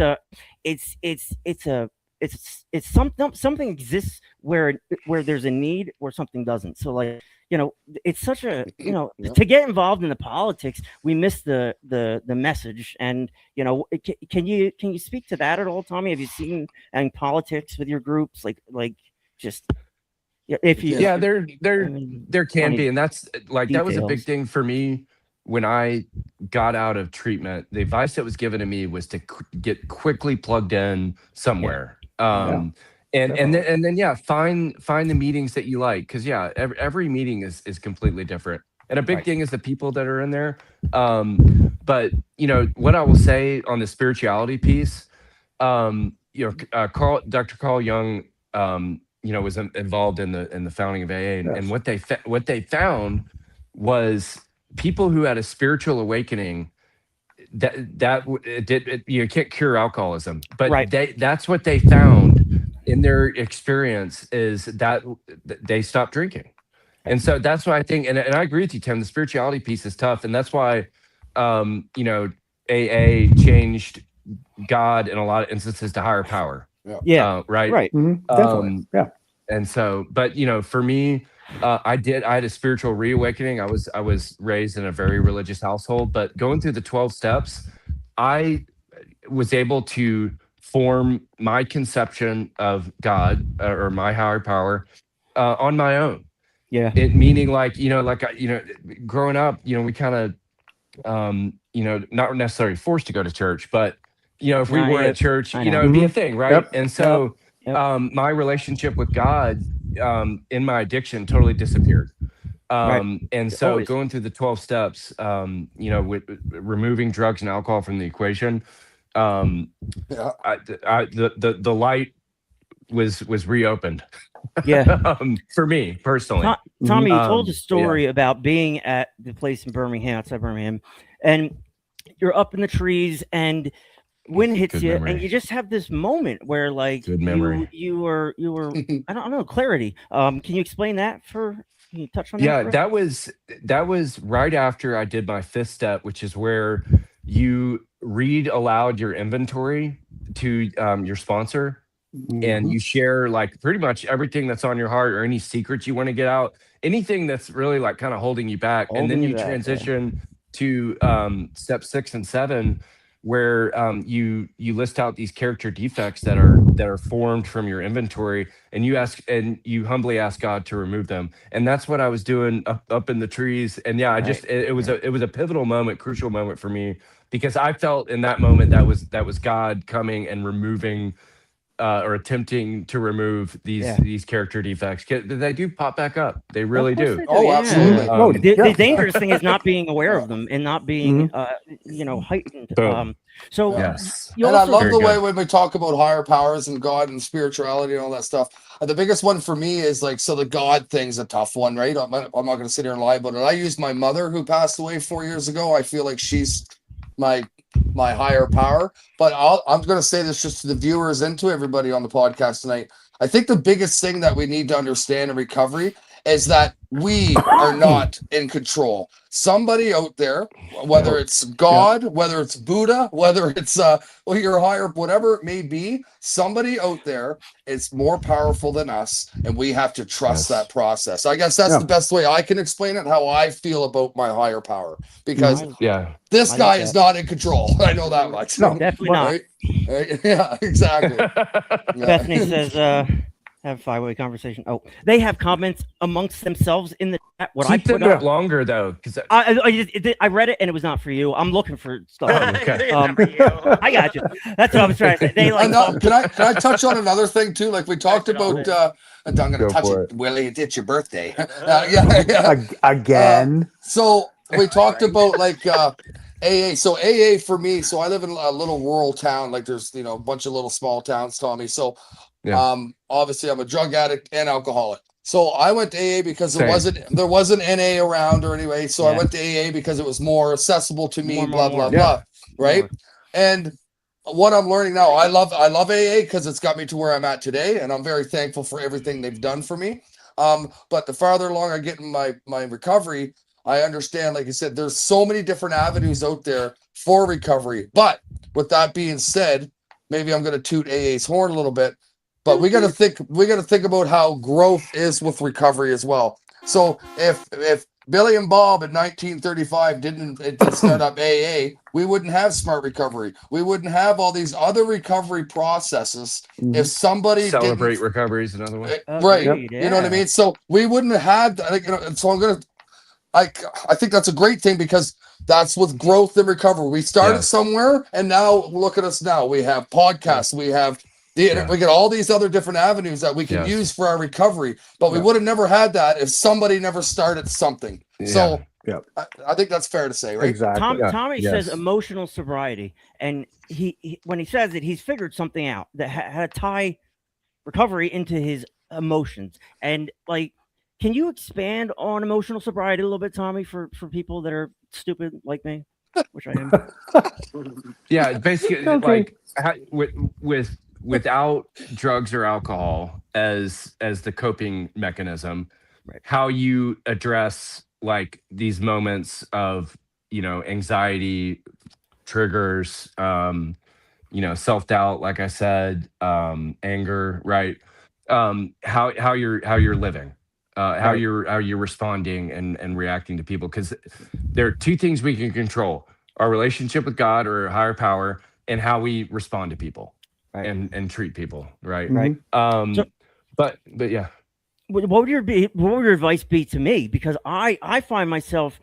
something exists where there's a need, where something doesn't. So it's such a, to get involved in the politics, we miss the message. And, can you speak to that at all, Tommy? Have you seen any politics with your groups? If you, there can be, and that's like details. That was a big thing for me when I got out of treatment. The advice that was given to me was to get quickly plugged in somewhere, and then find the meetings that you like, because every meeting is completely different, and a big thing is the people that are in there. But what I will say on the spirituality piece, Dr. Carl Jung. Was involved in the founding of AA, and what they found was people who had a spiritual awakening. You can't cure alcoholism, but that's what they found in their experience, is that they stopped drinking. And so that's why I think, and I agree with you, Tim, the spirituality piece is tough, and that's why AA changed God in a lot of instances to higher power. Right. Definitely. And so, but for me, I had a spiritual reawakening. I was raised in a very religious household, but going through the 12 steps, I was able to form my conception of God or my higher power on my own. Yeah. It meaning growing up, we kind of, not necessarily forced to go to church, but if we were at church, it'd be a thing, right? Yep. And so my relationship with God in my addiction totally disappeared. And so going through the 12 steps, with removing drugs and alcohol from the equation, the light was reopened. For me personally. Tommy, you told a story about being at the place in Birmingham, outside Birmingham, and you're up in the trees and wind hits you, and you just have this moment where you were I don't know, clarity. Can you explain that can you touch on that? That was right after I did my 5th step, which is where you read aloud your inventory to your sponsor, and you share pretty much everything that's on your heart, or any secrets you want to get out, anything that's really kind of holding you back. And then you transition to step 6 and 7, where you list out these character defects that are formed from your inventory, and you humbly ask God to remove them. And that's what I was doing up in the trees. And it was a pivotal moment, crucial moment for me, because I felt in that moment that was God coming and removing or attempting to remove these character defects. They do pop back up. They really do. Absolutely. The dangerous thing is not being aware of them and not being, heightened. And I love the way when we talk about higher powers and God and spirituality and all that stuff. The biggest one for me is the God thing's a tough one, right? I'm not going to sit here and lie about it. I used my mother, who passed away 4 years ago. I feel like she's my higher power, but I'm going to say this just to the viewers and to everybody on the podcast tonight. I think the biggest thing that we need to understand in recovery is that we are not in control. Somebody out there, whether it's God, whether it's Buddha, whether it's your higher, whatever it may be, somebody out there is more powerful than us, and we have to trust that process. I guess that's the best way I can explain it, how I feel about my higher power, because this guy is not in control. I know that much. No, definitely not. Right? Yeah, exactly. Bethany says, have a 5-way conversation. Oh, they have comments amongst themselves in the chat. What Keep I put them up up longer though, because I read it and it was not for you. I'm looking for stuff. okay. I got you. That's what I was trying to say. They like. Can I touch on another thing too? Like we talked about. I'm going to touch it, Willie. It's your birthday. Again. So we talked about like AA. So AA for me. So I live in a little rural town. Like there's a bunch of little small towns, Tommy. So obviously I'm a drug addict and alcoholic. So I went to AA because there wasn't NA around or anyway. So I went to AA because it was more accessible to me. Blah. Right. And what I'm learning now, I love AA because it's got me to where I'm at today, and I'm very thankful for everything they've done for me. But the farther along I get in my recovery, I understand, like you said, there's so many different avenues out there for recovery. But with that being said, maybe I'm going to toot AA's horn a little bit, but we got to think about how growth is with recovery as well. So if Billy and Bob in 1935 didn't start up AA, we wouldn't have smart recovery. We wouldn't have all these other recovery processes if somebody celebrate recovery is another one. Right. You know what I mean? So we wouldn't have had, so I think that's a great thing, because that's with growth and recovery. We started somewhere, and now look at us now. We have podcasts, we have we get all these other different avenues that we can use for our recovery, but we would have never had that if somebody never started something. So I think that's fair to say, right? Exactly. Tommy says emotional sobriety, and he when he says it, he's figured something out that had to tie recovery into his emotions. And like, can you expand on emotional sobriety a little bit, Tommy, for people that are stupid like me, which I am? Basically, like without drugs or alcohol as the coping mechanism, how you address like these moments of anxiety triggers, self-doubt, like I said, anger, right? How you're living, how you're responding and reacting to people, because there are two things we can control: our relationship with God or a higher power, and how we respond to people and treat people, right? But yeah. What would your advice be to me? Because I find myself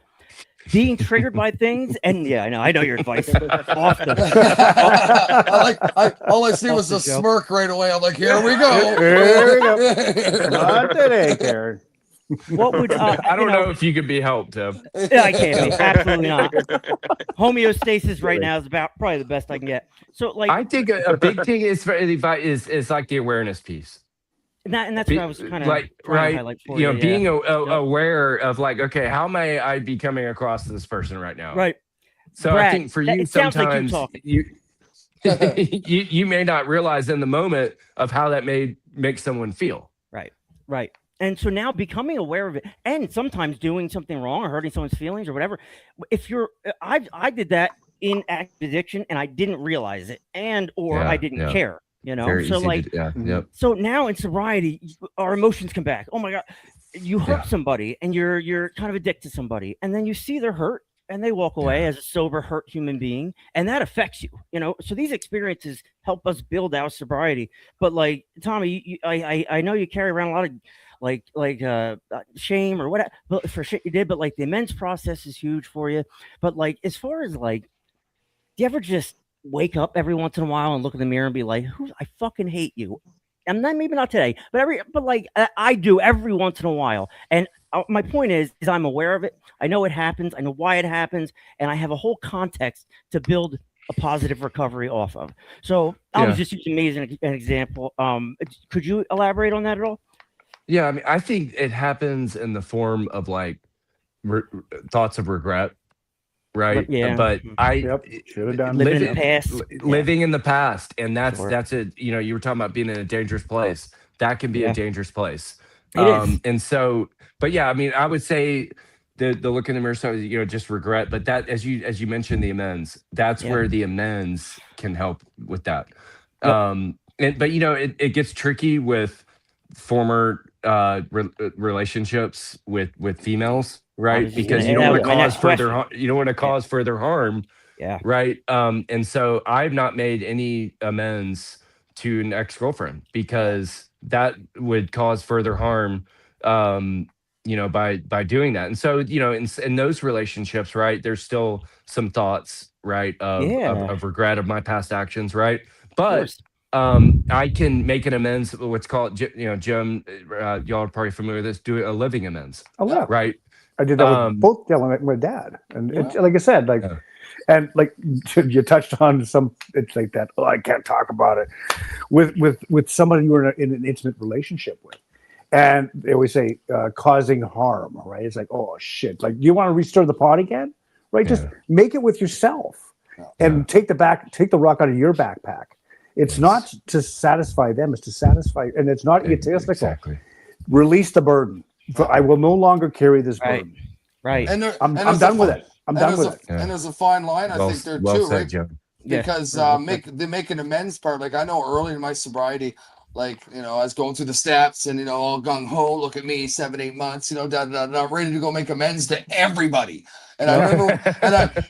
being triggered by things, and I know your advice often. All I see was a smirk right away. I'm like, here we go. Not today, Karen. What would I don't know if you could be helped, Tim. I can't be. Absolutely not. Homeostasis right now is probably the best I can get. So, like, I think a big thing is like the awareness piece. And that's what I was kind of like, trying to highlight for you. Being aware of like, okay, how may I be coming across this person right now? Right. So Brad, I think for you, sometimes like you may not realize in the moment of how that may make someone feel. Right. And so now becoming aware of it, and sometimes doing something wrong or hurting someone's feelings or whatever. I did that in active addiction, and I didn't realize it, I didn't care. So like, so now in sobriety, our emotions come back. Oh my God, you hurt somebody, and you're kind of addicted to somebody, and then you see they're hurt, and they walk away as a sober, hurt human being, and that affects you. So these experiences help us build our sobriety. But like Tommy, I know you carry around a lot of like shame or whatever, but for shit you did. But like the amends process is huge for you. But like, as far as like, do you ever just wake up every once in a while and look in the mirror and be like, I fucking hate you? And then maybe not today, but like I do every once in a while. And my point is I'm aware of it. I know it happens. I know why it happens. And I have a whole context to build a positive recovery off of. So I was just using me as an example. Could you elaborate on that at all? Yeah. I mean, I think it happens in the form of like thoughts of regret. Right. But should have done living in the past. Living in the past. And that's it. You were talking about being in a dangerous place. That can be a dangerous place. And so, but yeah, I mean, I would say the look in the mirror, so just regret. But that, as you mentioned, the amends, that's where the amends can help with that. But it gets tricky with former relationships with females, right? Because you don't want to cause further harm. You don't want to cause further harm. Yeah. Right. And so I've not made any amends to an ex-girlfriend because that would cause further harm, by doing that. And so, in those relationships, right, there's still some thoughts, right, of regret of my past actions, right? But I can make an amends, what's called, Jim, y'all are probably familiar with this, do a living amends. Oh, yeah. Right. I did that with both Dylan and my dad. And like I said, and like you touched on it's like that. Oh, I can't talk about it with somebody you were in an intimate relationship with, and they always say causing harm. Right? It's like, oh shit! Like, do you want to restir the pot again? Right? Yeah. Just make it with yourself, and take the rock out of your backpack. It's not to satisfy them; it's to satisfy, and it's not egotistical. Exactly. Release the burden. I will no longer carry this burden. Right. And I'm done with it. I'm done with it. And there's a fine line, I think, there too, right? Jim. Because make an amends part. Like, I know early in my sobriety, like, I was going through the steps and, all gung ho, look at me, 7-8 months, I'm ready to go make amends to everybody. And I remember,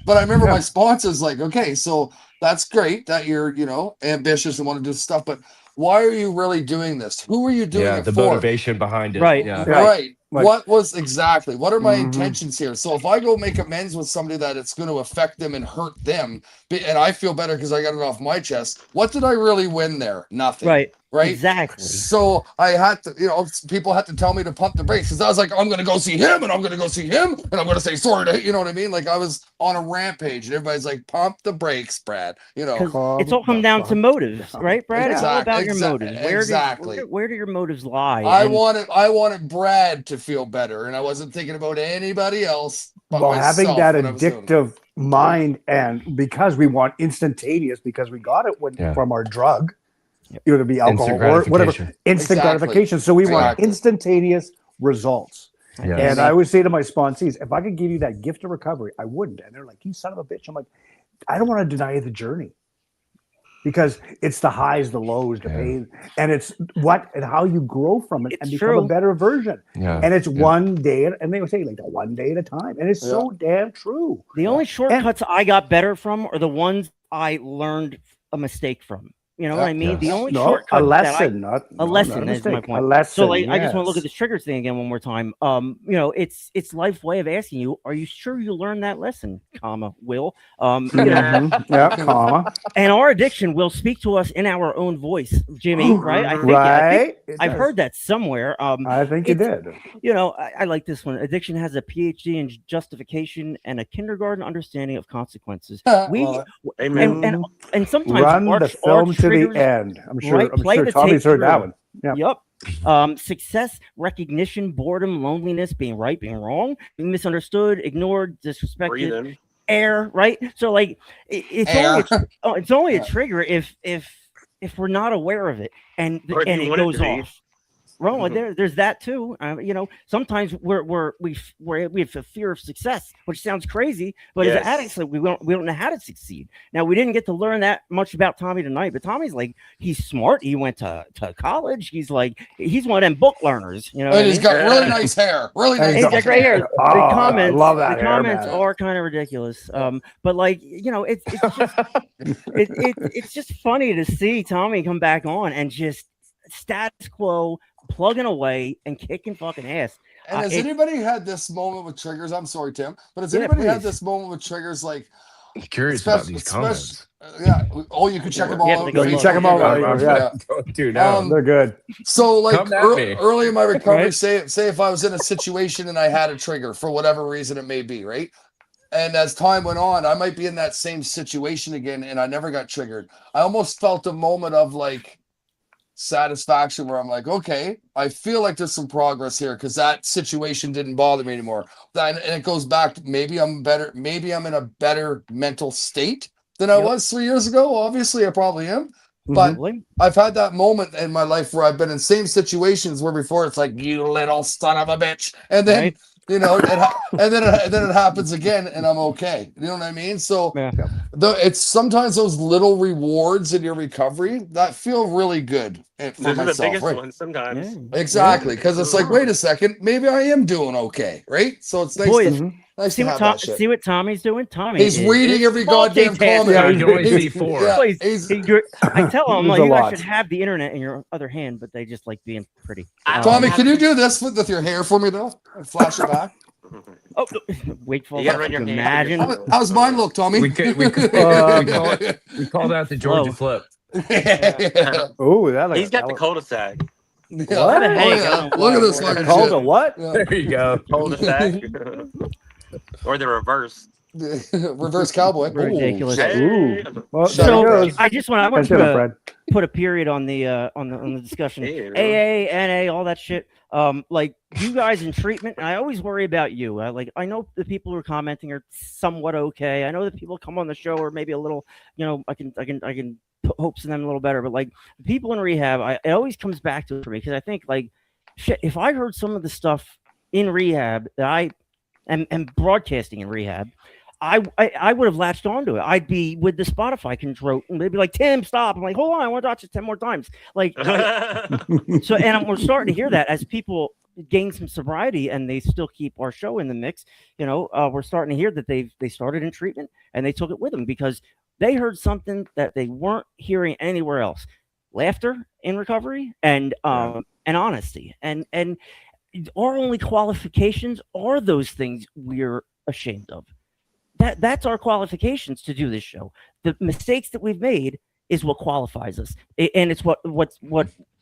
but I remember my sponsors like, okay, so that's great that you're, ambitious and want to do stuff, but why are you really doing this? Who are you doing it the for? Motivation behind it. Right. Yeah. Right. What are my intentions here? So if I go make amends with somebody that it's going to affect them and hurt them, and I feel better because I got it off my chest, what did I really win there? Nothing. Right. Right. Exactly. So I had to, people had to tell me to pump the brakes because I was like, I'm going to go see him and I'm going to go see him and I'm going to say sorry to, you know what I mean? Like, I was on a rampage and everybody's like, pump the brakes, Brad. It's all come down to motives, right, Brad? It's all about your motives. Where do your motives lie? I wanted Brad to feel better, and I wasn't thinking about anybody else but myself. Having that addictive mind, and because we want instantaneous, because we got it from our drug, to be alcohol or whatever, instant gratification. So we want instantaneous results. Yes. And I always say to my sponsees, if I could give you that gift of recovery, I wouldn't. And they're like, you son of a bitch. I'm like, I don't want to deny you the journey. Because it's the highs, the lows, the pain, and it's what and how you grow from it and become a better version. Yeah. And it's one day, and they would say like one day at a time, and it's so damn true. The only shortcuts I got better from are the ones I learned a mistake from. You know what I mean? Yes. The only shortcut a lesson, a lesson is my point. A lesson, so I just want to look at this triggers thing again one more time. It's life's way of asking you, are you sure you learned that lesson, Will? Comma. And our addiction will speak to us in our own voice, Jimmy, right? I think I've heard that somewhere. I think you did. I like this one. Addiction has a PhD in justification and a kindergarten understanding of consequences. Amen. And sometimes run the film to the end. I'm sure Tommy's heard that one. Yep. Success, recognition, boredom, loneliness, being right, being wrong, being misunderstood, ignored, disrespected, air, right? So like it's only a trigger if we're not aware of it and it goes off. Well, there's that too. Sometimes we have a fear of success, which sounds crazy, but as addicts, like we don't know how to succeed. Now, we didn't get to learn that much about Tommy tonight, but Tommy's like, he's smart. He went to college. He's one of them book learners. And he's got really nice hair. Really nice. He's got great hair. The comments, I love that the comments are kind of ridiculous. But like it's just funny to see Tommy come back on and just status quo, plugging away and kicking fucking ass. And has anybody had this moment with triggers? I'm sorry, Tim, but has anybody had this moment with triggers? Like, I'm curious about these comments. You can check them all out. You can check them all out. Dude, they're good. So, like, early in my recovery, say if I was in a situation and I had a trigger for whatever reason it may be, right? And as time went on, I might be in that same situation again, and I never got triggered. I almost felt a moment of like satisfaction where I'm like, okay, I feel like there's some progress here because that situation didn't bother me anymore. And it goes back to maybe I'm in a better mental state than I was 3 years ago. Obviously, I probably am, But I've had that moment in my life where I've been in same situations where before it's like, you little son of a bitch. And then, you know, and then it happens again and I'm okay. You know what I mean? So it's sometimes those little rewards in your recovery that feel really good for Those myself. are the biggest right? ones sometimes. Exactly. Because it's like, wait a second, maybe I am doing okay. Right. So it's nice nice see to have that shit. See what Tommy's doing? Tommy He's reading every goddamn comment. Yeah, I can only see 4. Yeah, I tell him, like, you guys should have the internet in your other hand, but they just like being pretty. Tommy, can you do this with your hair for me, though? Flash it back. Oh, wakeful. You run your imagine. How's mine look, Tommy? We call that the Georgia flip. Oh, that he's got the cul-de-sac. Yeah. What? Look at this fucking Called shit. a what? Yeah. There you go. Cul-de-sac. Or the reverse. Reverse cowboy. Ridiculous. Ooh. Well, so I just want to Fred. put a period on the discussion. AA, NA, all that shit. Like you guys in treatment, and I always worry about you. I know the people who are commenting are somewhat okay. I know that people come on the show are maybe a little, you know, I can put hopes in them a little better. But like the people in rehab, it always comes back to it for me because I think like shit. If I heard some of the stuff in rehab that I am broadcasting in rehab, I would have latched onto it. I'd be with the Spotify control, and they'd be like, "Tim, stop!" I'm like, "Hold on, I want to watch it 10 more times." Like, so, and we're starting to hear that as people gain some sobriety and they still keep our show in the mix. You know, we're starting to hear that they started in treatment and they took it with them because they heard something that they weren't hearing anywhere else: laughter in recovery and honesty. And our only qualifications are those things we're ashamed of. That's our qualifications to do this show. The mistakes that we've made is what qualifies us, and it's what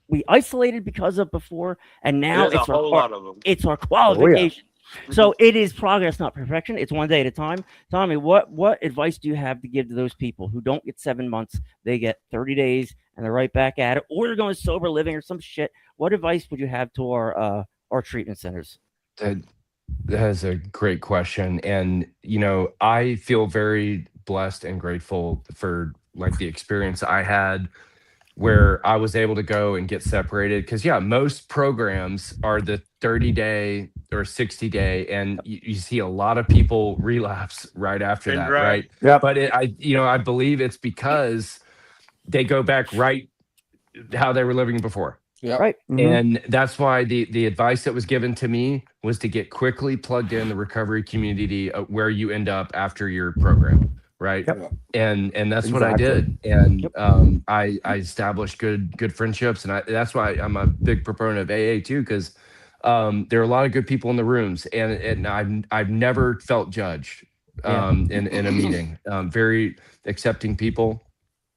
we isolated because of before, and now it's it's our qualification. So it is progress, not perfection. It's one day at a time. Tommy, what advice do you have to give to those people who don't get 7 months? They get 30 days and they're right back at it, or they're going sober living or some shit. What advice would you have to our treatment centers? That is a great question. And, you know, I feel very blessed and grateful for like the experience I had where I was able to go and get separated. Because, yeah, most programs are the 30-day or 60-day, and you see a lot of people relapse right after that, right? Yeah. But I believe it's because they go back right how they were living before. Yeah. Right. And that's why the advice that was given to me was to get quickly plugged in the recovery community where you end up after your program. Right. Yep. And that's what I did. And I established good friendships. And that's why I'm a big proponent of AA too, because there are a lot of good people in the rooms, and I've never felt judged in a meeting. Very accepting people,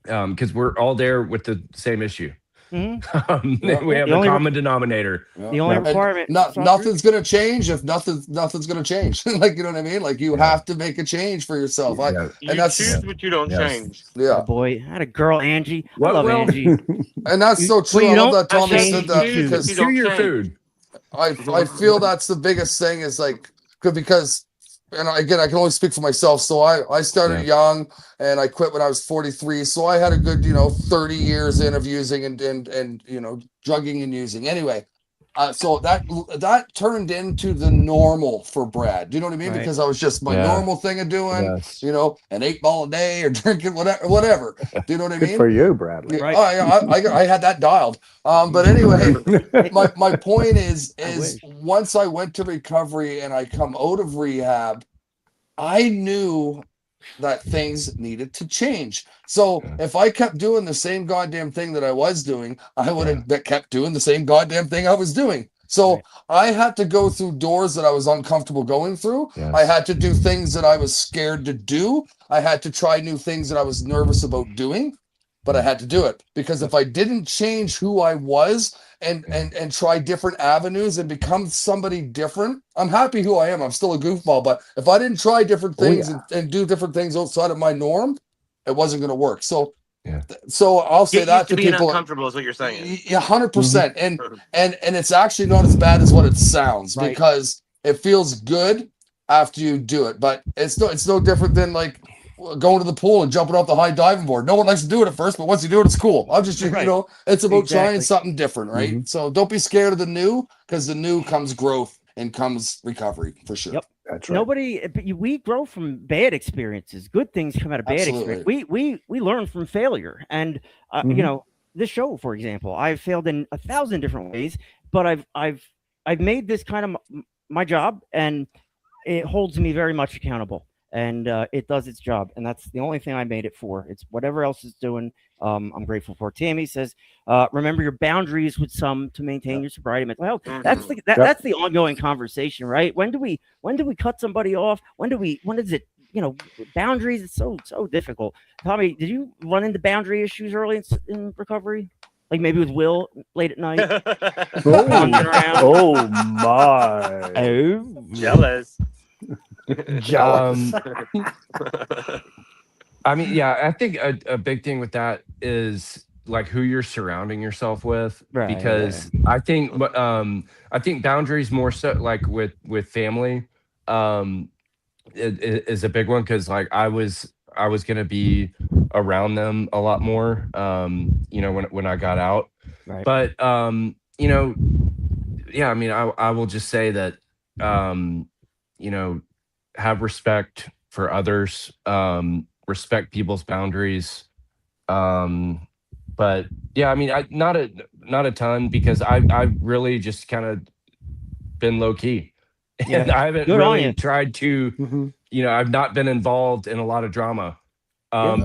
because we're all there with the same issue. Mm-hmm. We have a common denominator. The only requirement. Nothing's gonna change if nothing's gonna change. Like, you know what I mean? Like, you have to make a change for yourself. And that's choose what you don't change. Yeah. Oh boy, I had a girl, Angie. I love Angie. And that's so true. I love that Tommy said that because do your food. I feel that's the biggest thing is like, because, and again, I can only speak for myself. So I started young and I quit when I was 43. So I had a good, 30 years in of using and drugging and using. Anyway, so that turned into the normal for Brad. Do you know what I mean? Right. Because I was just my normal thing of doing, an 8-ball a day or drinking whatever. Do you know what I mean? Good for you, Bradley. Right. I had that dialed. But anyway, my point is once I went to recovery and I come out of rehab, I knew that things needed to change. So if I kept doing the same goddamn thing that I was doing, I would have kept doing the same goddamn thing I was doing. So I had to go through doors that I was uncomfortable going through. Yes. I had to do things that I was scared to do. I had to try new things that I was nervous about doing, but I had to do it, because if I didn't change who I was and try different avenues and become somebody different, I'm happy who I am. I'm still a goofball, but if I didn't try different things and do different things outside of my norm, it wasn't going to work. So, so I'll say that to people. Uncomfortable is what you're saying. Yeah, 100%. And it's actually not as bad as what it sounds, because it feels good after you do it. But it's no different than like going to the pool and jumping off the high diving board. No one likes to do it at first, but once you do it, it's cool. I'm just, you know, it's about trying something different, right? So don't be scared of the new, because the new comes growth and comes recovery for sure. Yep. That's right. We grow from bad experiences. Good things come out of bad experience. We learn from failure. And, you know, this show, for example, I've failed in 1,000 different ways, but I've made this kind of my job, and it holds me very much accountable, and it does its job. And that's the only thing I made it for. It's whatever else is doing. I'm grateful for. Tammy says, remember your boundaries with some to maintain your sobriety. Well, that's the ongoing conversation, right? When do we cut somebody off? When is it, you know, boundaries? It's so difficult. Tommy, did you run into boundary issues early in recovery? Like maybe with Will late at night? Oh my. Oh, Jealous. Jealous. I mean, yeah, I think a big thing with that is like who you're surrounding yourself with, because I think boundaries more so like with family is a big one, because like I was going to be around them a lot more, you know, when I got out. Right. But, you know, yeah, I mean, I will just say that, you know, have respect for others, respect people's boundaries. But yeah, I mean, not a ton, because I really just kind of been low key, and I haven't really tried to, you know, I've not been involved in a lot of drama,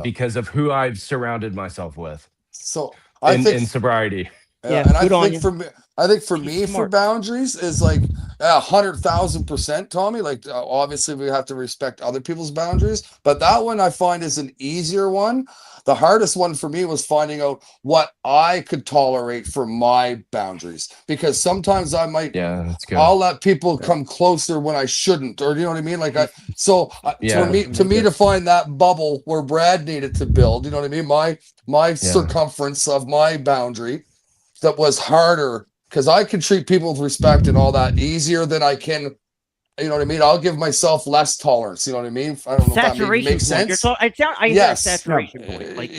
because of who I've surrounded myself with. So I think in sobriety. Yeah, and I think for me, for boundaries is like 100,000%, Tommy. Like obviously we have to respect other people's boundaries, but that one I find is an easier one. The hardest one for me was finding out what I could tolerate for my boundaries, because sometimes I might, that's good. I'll let people come closer when I shouldn't, or you know what I mean? Like to me to find that bubble where Brad needed to build, you know what I mean? My circumference of my boundary. That was harder, because I can treat people with respect and all that easier than I can, you know what I mean? I'll give myself less tolerance, you know what I mean? I don't know if that makes sense. I hear saturation point. Like,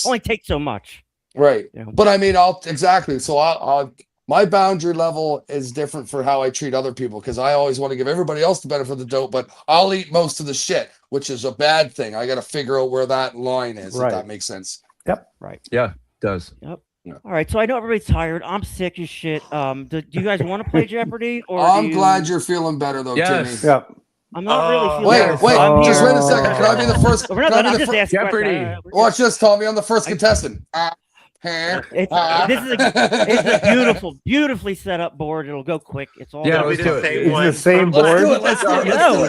only take so much. Right. You know? But I mean, so I'll my boundary level is different for how I treat other people, because I always want to give everybody else the benefit of the doubt, but I'll eat most of the shit, which is a bad thing. I got to figure out where that line is, if that makes sense. Yep. Right. Yeah, it does. Yep. All right, so I know everybody's tired. I'm sick as shit. Do you guys want to play Jeopardy? Or I'm glad you're feeling better, though, Timmy. Yeah. I'm not really feeling better. Wait, just wait a second. Can I be the first? I'm just asking Jeopardy. Watch this, Tommy. I'm the first contestant. It's a beautifully set up board. It'll go quick. It's all let's do it. It's the same board. Let's do it. No.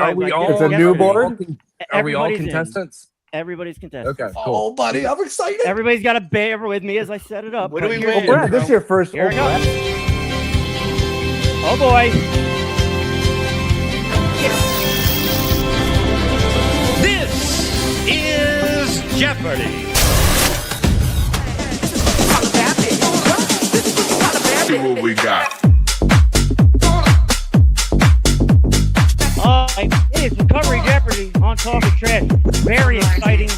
Are we all? It's a new board. Are we all contestants? Everybody's contestant. Okay, cool. Oh, buddy, I'm excited. Everybody's got to bear with me as I set it up. What do we win? Brad, this is your first. Here we go. Oh boy. This is Jeopardy. See what we got. It is Recovery Jeopardy on Talkin Trash. Very exciting.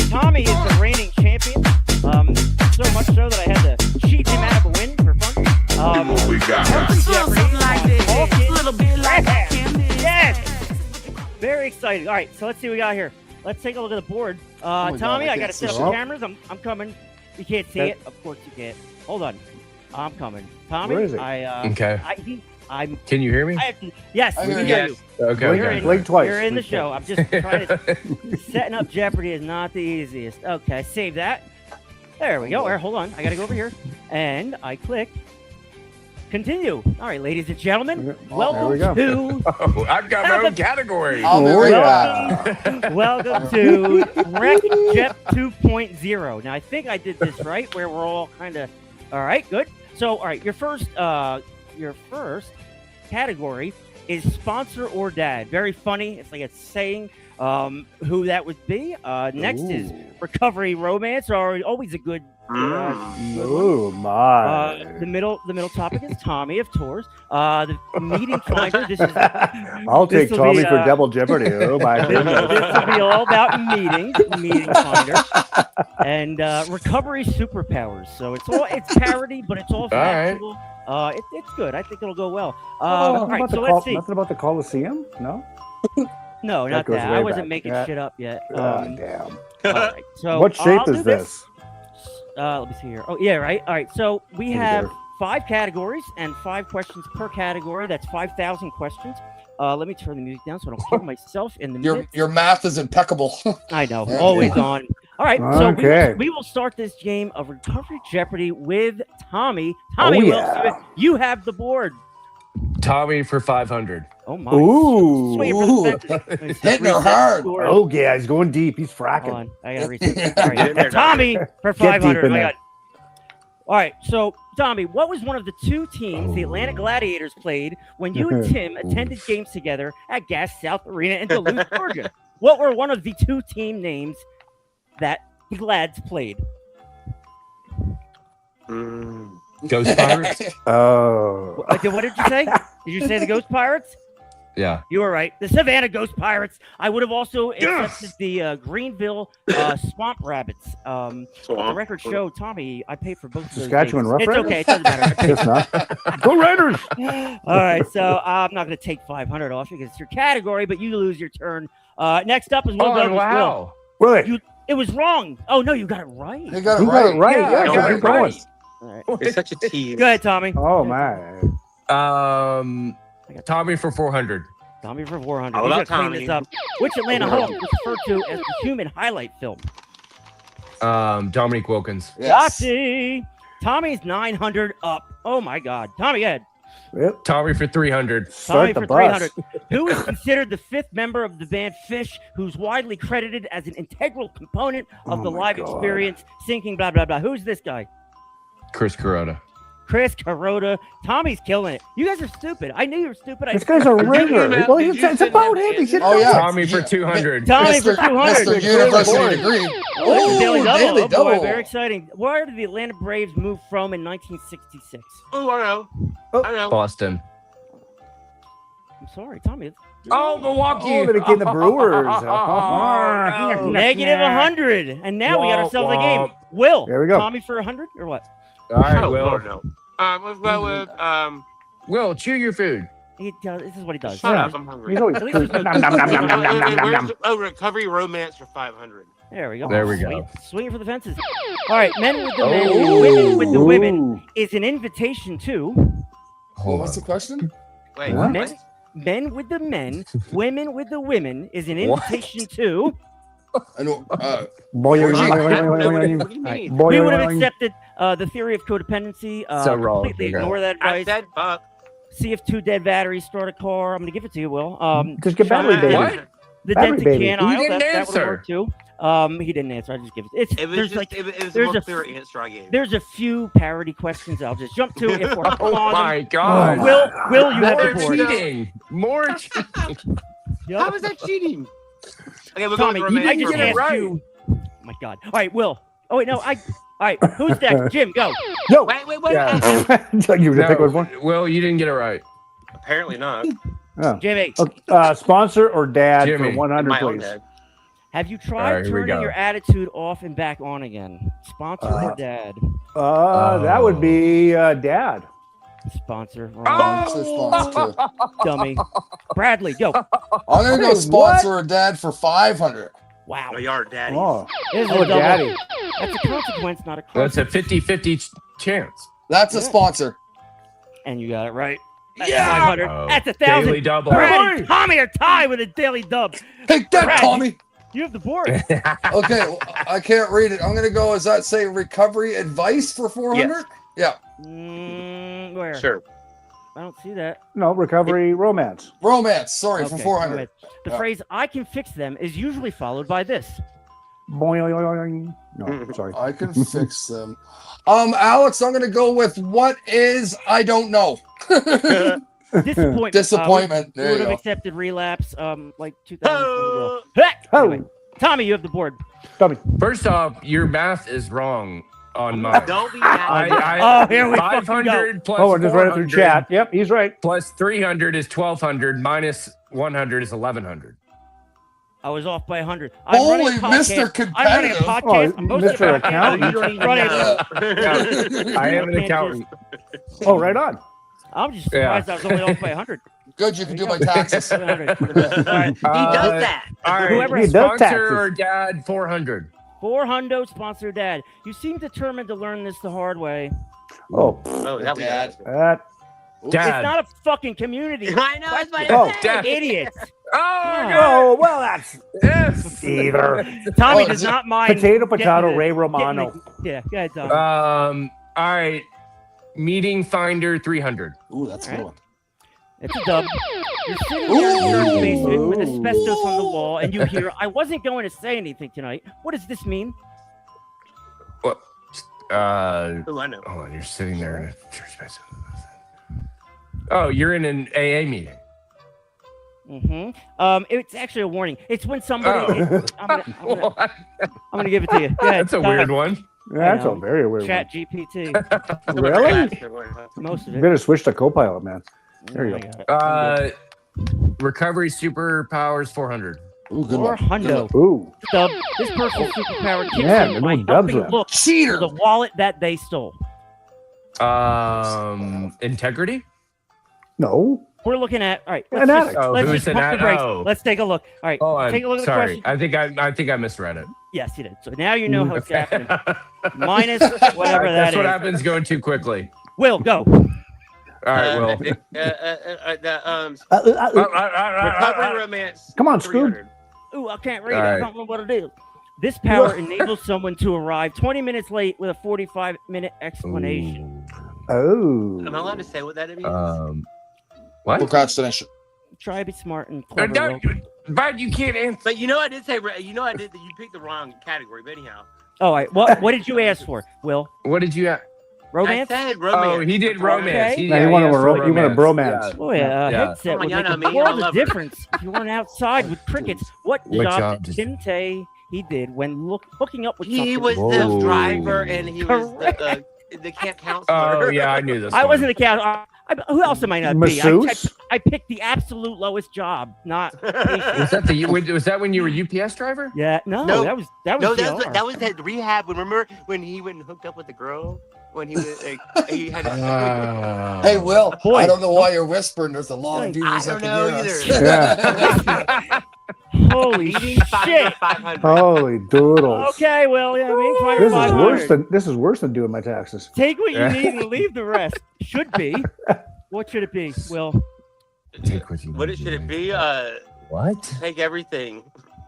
Tommy is the reigning champion. So much so that I had to cheat him out of a win for fun. What we got? Yes. Very exciting. All right, so let's see what we got here. Let's take a look at the board. Tommy, I got to set up the cameras. I'm coming. You can't see it. Of course you can't. Hold on. I'm coming. Tommy, where is it? Okay. Can you hear me? Yes, we can hear you. Okay. Blink twice. You're in the show. I'm just trying to. Setting up Jeopardy is not the easiest. Okay, save that. There we go. All right, hold on. I got to go over here. And I click continue. All right, ladies and gentlemen, welcome to. Oh, I've got my own category. Welcome to Rec Jep 2.0. Now, I think I did this right, where we're all kind of. All right, good. So, all right, your first category is sponsor or dad. Very funny. It's like a saying. who that would be. Next is recovery romance, or always a good. Oh my! The middle topic is Tommy of Tours. The meeting finder. This is. I'll take Tommy for double jeopardy. Oh my goodness! This will be all about meeting finder, and recovery superpowers. So it's parody, but it's all factual. It's good. I think it'll go well. All right, so let's see. Nothing about the Coliseum? No. No, not that. I wasn't making shit up yet. Damn. All right, so what shape is this? Let me see here. Oh, yeah, right. All right. So we have 5 categories and 5 questions per category. That's 5,000 questions. Let me turn the music down so I don't kill myself in the midst. Your math is impeccable. I know, always on. All right, so we will start this game of Recovery Jeopardy with Tommy. Tommy, you have the board. Tommy for 500. Oh my! Ooh, hitting her hard. Oh yeah, he's going deep. He's fracking. Hold on. I gotta reset. All right. Tommy for 500. My God. All right, so Tommy, what was one of the 2 teams the Atlanta Gladiators played when you and Tim attended games together at Gas South Arena in Duluth, Georgia? What were one of the 2 team names that the Glads played? Ghost Pirates? Oh. What did you say? Did you say the Ghost Pirates? Yeah. You were right. The Savannah Ghost Pirates. I would have also accepted the Greenville Swamp Rabbits. The record show, Tommy, I paid for both of those. Saskatchewan Rough It's okay. It doesn't matter. Guess not. Go Raiders! All right. So I'm not going to take 500 off because it's your category, but you lose your turn. Next up is Will Douglas. Wow. Will. It was wrong. Oh, no, you got it right. You got it right. Yeah, you got it right. All right. It's such a tease. Go ahead, Tommy. Oh, man. Tommy for 400. Tommy for 400. How We're about gonna clean this up. Which Atlanta home is referred to as the human highlight film? Dominique Wilkins. Yes. Yahtzee! Tommy's 900 up. Oh my God. Tommy, go ahead. Yep. Tommy for 300. Tommy Start the for bus. 300. Who is considered the 5th member of the band Fish, who's widely credited as an integral component of the live experience, singing, blah, blah, blah. Who's this guy? Chris Carota. Chris Carota. Tommy's killing it. You guys are stupid. I knew you were stupid. This guy's a ringer. Well, it's about him. He should Oh, yeah. Tommy for 200. Tommy for Mr. 200. Mr. University degree. Oh, daily double. daily Oh, boy, double. very exciting. Where did the Atlanta Braves move from in 1966? Oh, I know. I know. Boston. I'm sorry, Tommy. Oh, Milwaukee. Oh, they became the Brewers. Oh, Negative 100. And now we got ourselves a game. Will. There we go. Tommy for 100 or what? All right, Oh, Will. Lord, no. Let's go with Will, chew your food. This is what he does. Shut up, I'm hungry. He's always At least there's no- nom, nom, nom, nom, nom, nom, nom, nom, nom. Oh, recovery romance for 500. There we go. There we go. Swing for the fences. All right, men with the men, and women with the women is an invitation to What was the question? Wait, What? what? men with the men, women with the women is an What? invitation to. I know. Boing, I boing, don't know boing, what you mean. boing, We would have boing. accepted the theory of codependency. So wrong. Completely Okay. ignore that I advice. said fuck. See if 2 dead batteries start a car. I'm going to give it to you, Will. Just get battery, baby. What? The Battery dented baby. can He aisle. didn't That would have answer. worked too. He didn't answer. I just give it. It's It was there's just, like it was there's a more a clear answer I gave. there's a few parody questions I'll just jump to if we're Oh on them. my God. Will you have More the board? cheating. More cheating. How is that cheating? Okay, we're Tommy, going with I romance. just get it asked right. you. Oh my God. All right, Will. Oh wait, no. All right, who's next? Jim, go. No. Wait. Yeah. You pick one more? Will, you didn't get it right. Apparently not. Oh. Jimmy, Sponsor or dad Jimmy. for 100, My own please. dad. have you All tried right, here we turning go. your attitude off and back on again? Sponsor or dad? That would be dad. Sponsor. Sponsor. Dummy. Bradley, go. I'm gonna go What? sponsor a dad for 500. Wow. Oh, you are daddy. Oh, This is oh a double. daddy. That's a consequence, not a That's cross. a 50-50 chance. That's a sponsor. And you got it right. That's Yeah! 500. Oh, That's 1,000. daily double. Brad and Tommy are tied with a daily dub. Take that, Brad, Tommy. You have the board. Okay, well, I can't read it. I'm gonna go. Does that say recovery advice for 400? Yes. Yeah. Where? Sure. I don't see that. No, recovery romance. Romance. Sorry, for Okay, 400. go ahead. The phrase "I can fix them" is usually followed by this. Boing. No, sorry. I can fix them. Alex, I'm gonna go with what is I don't know. Disappointment. Disappointment. We There would you have go. accepted relapse, like 2000. Oh. Anyway, Tommy, you have the board. Tommy. First off, your math is wrong on mine. Don't be mad. Oh, here we fucking 500 plus Oh, and just right through 400 chat. Yep, he's right. plus 300 is 1,200 minus 100 is 1,100. I was off by 100. Holy Mr. I'm running a Competitive. podcast. I'm hosting Mr. a podcast. Accountant. You don't even Running- know. I am an accountant. Oh, right on. I'm just surprised I was only off by 100. Good, you can do my taxes. 100. All right. He does that. All right, Whoever He does sponsor taxes. or dad 400. 400 sponsor dad. You seem determined to learn this the hard way. Oh, Oh, that was Dad. that. It's Dad. not a fucking community. I know. That's what Oh, I said. Dad. Idiots. Oh, Oh, well, that's yes. either. Tommy Oh, does is it not mind. Potato, getting potato, the- Ray getting Romano. the- Yeah, go ahead, Tommy. All right. Meeting finder 300. Ooh, that's a good one. It's a dub. You're sitting there in your basement with asbestos on the wall, and you hear, I wasn't going to say anything tonight. What does this mean? What? Oh, I know. Oh, you're sitting there in a church space. Oh, you're in an AA meeting. It's actually a warning. It's when somebody. Oh. I'm gonna give it to you. Go ahead, That's a Tommy. weird one. That's I a know. very weird Chat GPT. one. Really? Most of You it. better switch to Copilot, man. There you go. Recovery superpowers 400. Ooh, good one. 400. Ooh. Dub. This person's superpower kicks Man, in there by no dubs helping left. look Cheater. for the wallet that they stole. Integrity? No. We're looking at. All right. An addict. Oh, let's who's just an pump the addict? brakes. Oh. Let's take a look. All right. Oh, take a look at the sorry. question. I think I misread it. Yes, you did. So now you know how it's happening. Minus whatever that That's is. what happens going too quickly. Will, go. All right, Will. Recovery romance. Come on, 300. Ooh, I can't read All it. I right. don't know what it is. This power enables someone to arrive 20 minutes late with a 45-minute explanation. Oh. Am I allowed to say what that means? What? Procrastination. Try to be smart and No, clever. Will. but you can't answer. But you know, I did say. You know, I did. You picked the wrong category. But anyhow, All right. What did you ask for, Will? What did you? Romance? I said romance. Oh, he did romance. Okay. Now you want asked for you want a bromance. Boy, a Yeah. headset Oh my would God, make I a mean, I world of love her. difference. If you weren't outside with crickets, what What job job did does- Tim say he did when hooking up with He something? was Whoa. the driver, and he was the camp counselor. Oh, yeah, I knew this. I one. wasn't a cat. Who else am I not be? Masseuse? I picked the absolute lowest job, not. Was that when you were UPS driver? Yeah, no, No. that was No, JR. that was at rehab. Remember when he went and hooked up with the girl? When he was he had. Hey, Will, Boy. I don't know why you're whispering. There's a lot of I viewers don't that know can hear us. Yeah. Holy Meeting shit! finder 500. Holy doodles. Okay, well, yeah, maybe This is worse than doing my taxes. Take what you need and leave the rest. Should be. What should it be, Will? Take what you What need, should it man. be? What? Take everything.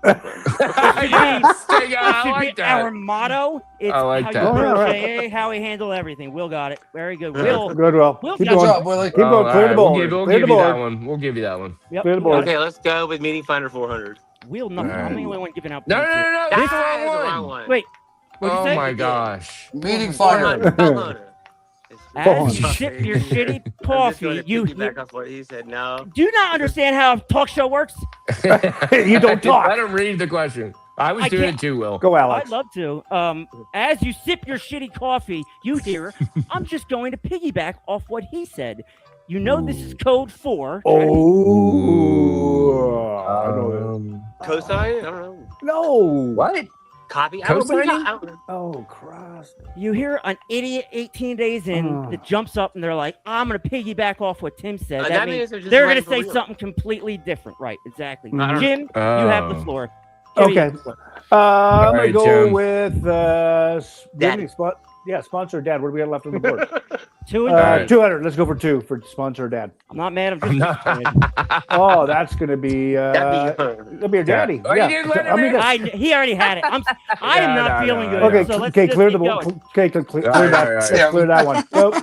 Yes, take- I It should like be our that. motto. It's I like how that. you Oh, yeah, approach right. AA, how we handle everything. Will got it. Very good. Will, Good, Will. Will's Keep got Good going. job, Willie. Keep going. all Clear the right, board. We'll Clear give the you that board. one. We'll give you that one. Yep, Clear the you got board. it. Okay, let's go with meeting finder 400. Will, nothing. I'm the Alright. only one giving out. No, no, points here. no, no. That's That's the the wrong wrong one. one. Wait. What'd you Oh say? my gosh. Meeting fire. 400. As you sip your shitty coffee, you back off what he said. No. do you not understand how a talk show works? You don't talk. Let him read the question. I was I doing can't- it too, Will. Go, Alex. I'd love to. As you sip your shitty coffee, you hear, I'm just going to piggyback off what he said. You know this is code 4. Oh. I know this. Cosign? I don't know. No. What? Copy? I don't know. Co-signing? I don't know. Oh, Christ. You hear an idiot 18 days in that jumps up and they're like, I'm going to piggyback off what Tim said. That means they're just they're going running to for say real. something completely different. Right, exactly. I don't- Jim, you have the Oh. floor. Jimmy, Okay. I'm going right, to go Jim. with Dad. sponsor dad. What do we got left on the board? 2 and right. 200. Let's go for 2 for sponsor dad. I'm not mad. I'm I'm just disappointed. Oh, that's going to be That'd your daddy. Oh, you didn't let him in? He already had it. I am Yeah, not no, feeling no, good. no. Okay, so let's okay, just clear keep the going. okay, clear All right, that. all right. Yeah, clear that one. Nope.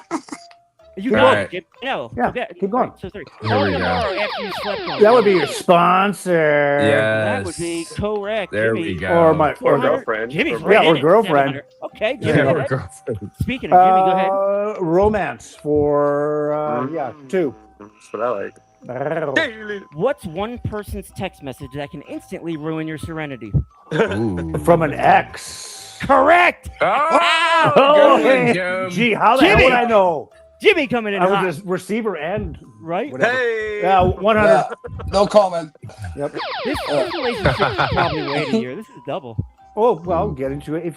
You All go, right. Jim. No. Yeah, okay. keep going. All right, so 3. Here Call we go. tomorrow after you slept on That it. would be your sponsor. That would Yes. be correct. There Jimmy. we go. Or my or 400? girlfriend. Jimmy's Or- right Yeah, or in it, girlfriend. 700. Okay, Jimmy, Yeah, go or ahead. girlfriend. Speaking of Jimmy, go ahead. romance for 2. That's what I like. What's one person's text message that can instantly ruin your serenity? From an ex. Correct. Oh, good one, Jim. Gee, how the hell would I know? Jimmy coming in I hot. was just receiver and Right? whatever. Hey. Yeah, 100. Yeah, no comment. Yep. This relationship is probably way a year. This is double. Oh well, get into a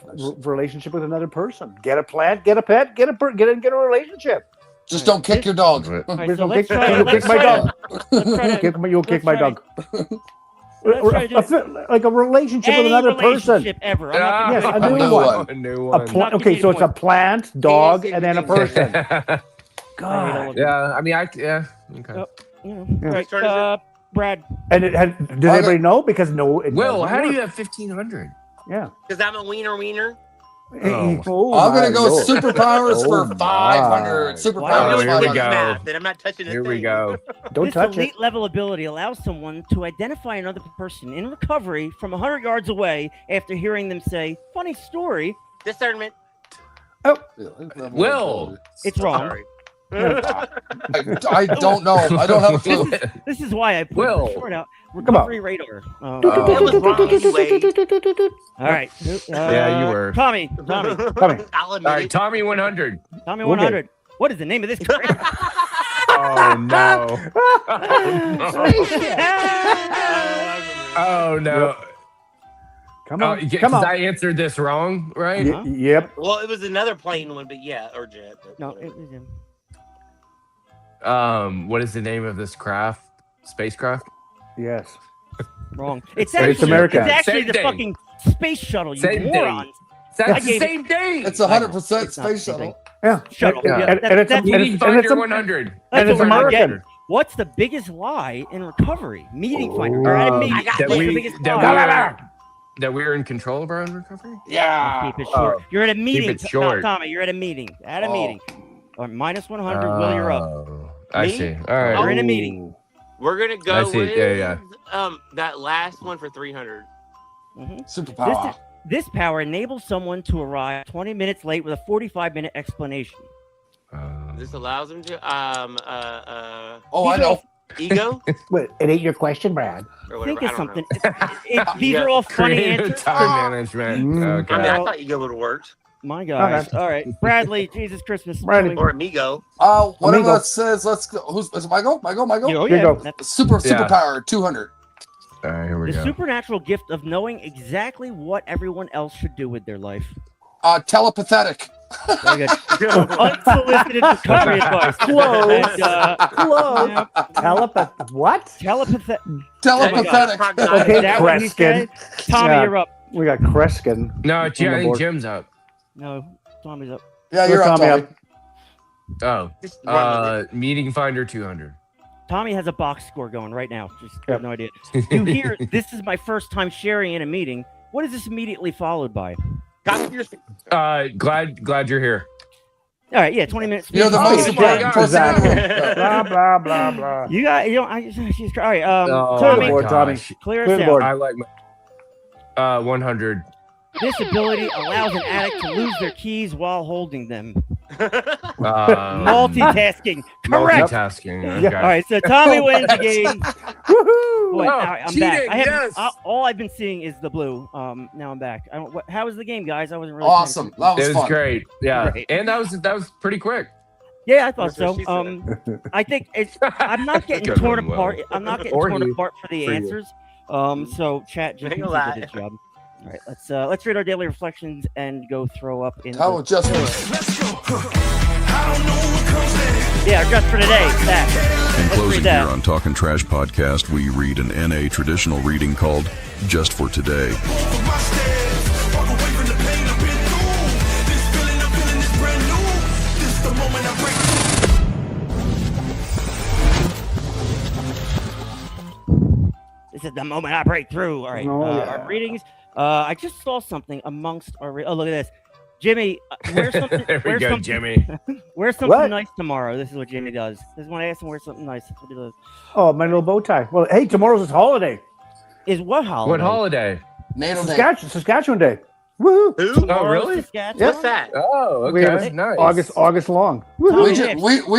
relationship with another person. Get a plant. Get a pet. Get a relationship. Just don't kick your dog. All right, Please so don't let's kick- try you'll it. kick my dog. You'll kick my let's try dog. Let's try to do Like a relationship with any another person. relationship ever. I'm not Yes, gonna a give new you one. A new A one. okay, so it's a plant, dog, and then a person. God. Yeah, I mean, yeah. Okay. Oh, you know. Yeah. Right, turn is it? Brad. And it had, did anybody know? Because no, it Will, doesn't how do work. you have 1,500? Yeah. Because I'm a wiener. Oh, I'm gonna my go Lord. superpowers Oh, for my. 500. I'm Superpowers. Oh, doing here we quick go. math, and I'm not touching a Here we thing. go. Don't This touch elite it. level ability allows someone to identify another person in recovery from 100 yards away after hearing them say, funny story. Discernment. Will. It's wrong. Sorry. I don't know. I don't have a clue. This is why I put Will. the short out. on. Recovery radar. It was wrong anyway. All right. Yeah, you were. Tommy. Tommy. I'll admit All right, it. Tommy 100. Tommy Okay. 100. What is the name of this? Oh, no. Oh, no. Come Oh, on. because Come on. I answered this wrong, right? Yep. Well, it was another plane one, but yeah, or jet. but No, whatever. it was him. What is the name of this craft? Spacecraft? Yes. Wrong. It's It's actually, America. it's actually Same the thing. fucking space shuttle, you Same thing. morons. I That's the gave it- same thing. It's 100% It's not the space same thing. shuttle. Yeah. Shuttle. Yeah. Yeah, And it's a- that's and Meeting it's- and it's Finder a- 100. that's and it's what we're not American. getting. What's the biggest lie in recovery? Meeting finder. Or at a meeting. I got that What's the we biggest that lie? we're in control of our own recovery. Yeah. Keep it short. You're at a meeting. it short. Tommy, you're at a meeting. At a Oh. meeting. Or minus 100, Will, you're up. Oh, I Me? see. All right. You're in a meeting. We're gonna go I see. with Yeah. that last one for 300. Superpower. This power enables someone to arrive 20 minutes late with a 45-minute explanation. This allows them to Oh, I know. ego Wait, it ain't your question, Brad. or whatever. Think I of don't something. know. These are all funny Creative answers. time management. Mm. I mean, I Okay. thought ego would have worked, My guys. All right. Bradley, Jesus Christmas. Bradley. or amigo. Whatever Amigo. that says, let's go. Is it Michael? Michael? Oh, Here you yeah. go. That's Superpower, 200. All right, here we the go. supernatural gift of knowing exactly what everyone else should do with their life. Telepathetic. Very good. Unsolicited recovery advice. Close. And, Close. Telepath. What? Telepathetic. Telepathic. Okay, Is that what he Kreskin. said? Tommy, Yeah. you're up. We got Kreskin. No, On I the think board. Jim's up. No, Tommy's up. Yeah, you're up, Tommy Tommy. Oh, meeting finder 200. Tommy has a box score going right now. Just Yep. have no idea. You hear, this is my first time sharing in a meeting. What is this immediately followed by? Glad you're here. All right, yeah, 20 minutes. You're the speech. most my important God. person in the room. Exactly. Blah blah blah blah. You got, you know, she's all right. Oh, clear the Tommy, board, Tommy. gosh. clear Clear us the out. board. I like my 100. This ability allows an addict to lose their keys while holding them. Multitasking. Correct. Multitasking. Yeah. Okay. All right, so Tommy wins the game. Woohoo! Boy, Oh, all right, I'm cheating, back. I haven't, yes. all I've been seeing is the blue. Now I'm back. I don't. How was the game, guys? I wasn't really Awesome. That was It was fun. great. Yeah. Great. And that was pretty quick. Yeah, I thought That's what so. she said. I think it's. I'm not getting Good torn one, Will. apart. I'm not getting Or torn you. apart for the For you. answers. So chat Ain't gonna GPT lie. did its job. All right, let's read our daily reflections and go throw up in. Oh, just Yeah, just for today. That. In Let's closing read that. here on Talkin' Trash podcast, we read an NA traditional reading called Just for Today. This is the moment I break through. All right, Oh, yeah. our readings. I just saw something amongst our. Oh, look at this, Jimmy. Wear something. There we wear go, something, Jimmy. Wear something What? nice tomorrow. This is what Jimmy does. This is when I ask him wear something nice. That's what he does. Oh, my little bow tie. Well, hey, tomorrow's his holiday. Is what holiday? What holiday? NATO Day. Saskatchewan Day. Woo! Who? Oh, really? Saskatchewan? What's that? Oh, We okay. have Nice. August long. We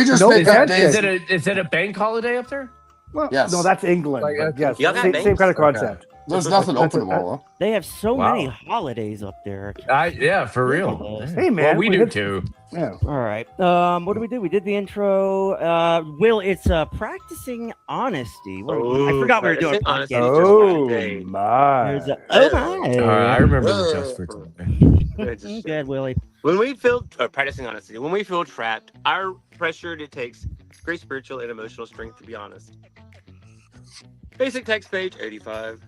just No, make is up that- days. Is it a bank holiday up there? Well, Yes. no, that's England. Like, but yes, Y'all got same banks? kind of concept. There's nothing open tomorrow. They have so Wow. many holidays up there. Yeah, for real. Hey, man, Well, we we do hit- too. Yeah. All right. What do we do? We did the intro. Will, it's practicing honesty. I forgot we were doing. Practicing honesty. podcast. Oh Day. my! There's my. I remember the just for today. Good, Willie. When we feel practicing honesty, when we feel trapped, our pressured, it takes great spiritual and emotional strength to be honest. Basic text page 85.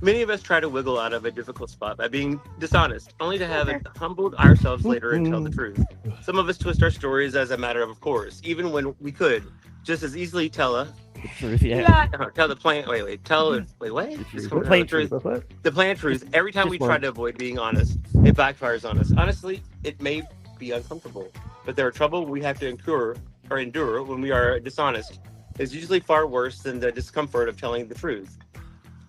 Many of us try to wiggle out of a difficult spot by being dishonest, only to have it humbled ourselves later and tell the truth. Some of us twist our stories as a matter of course, even when we could just as easily tell The truth, yeah. tell the plain tell wait what? The plain truth. The plain truth. Every time Just we try words. to avoid being honest, it backfires on us. Honestly, it may be uncomfortable, but there are trouble we have to endure when we are dishonest. Is usually far worse than the discomfort of telling the truth.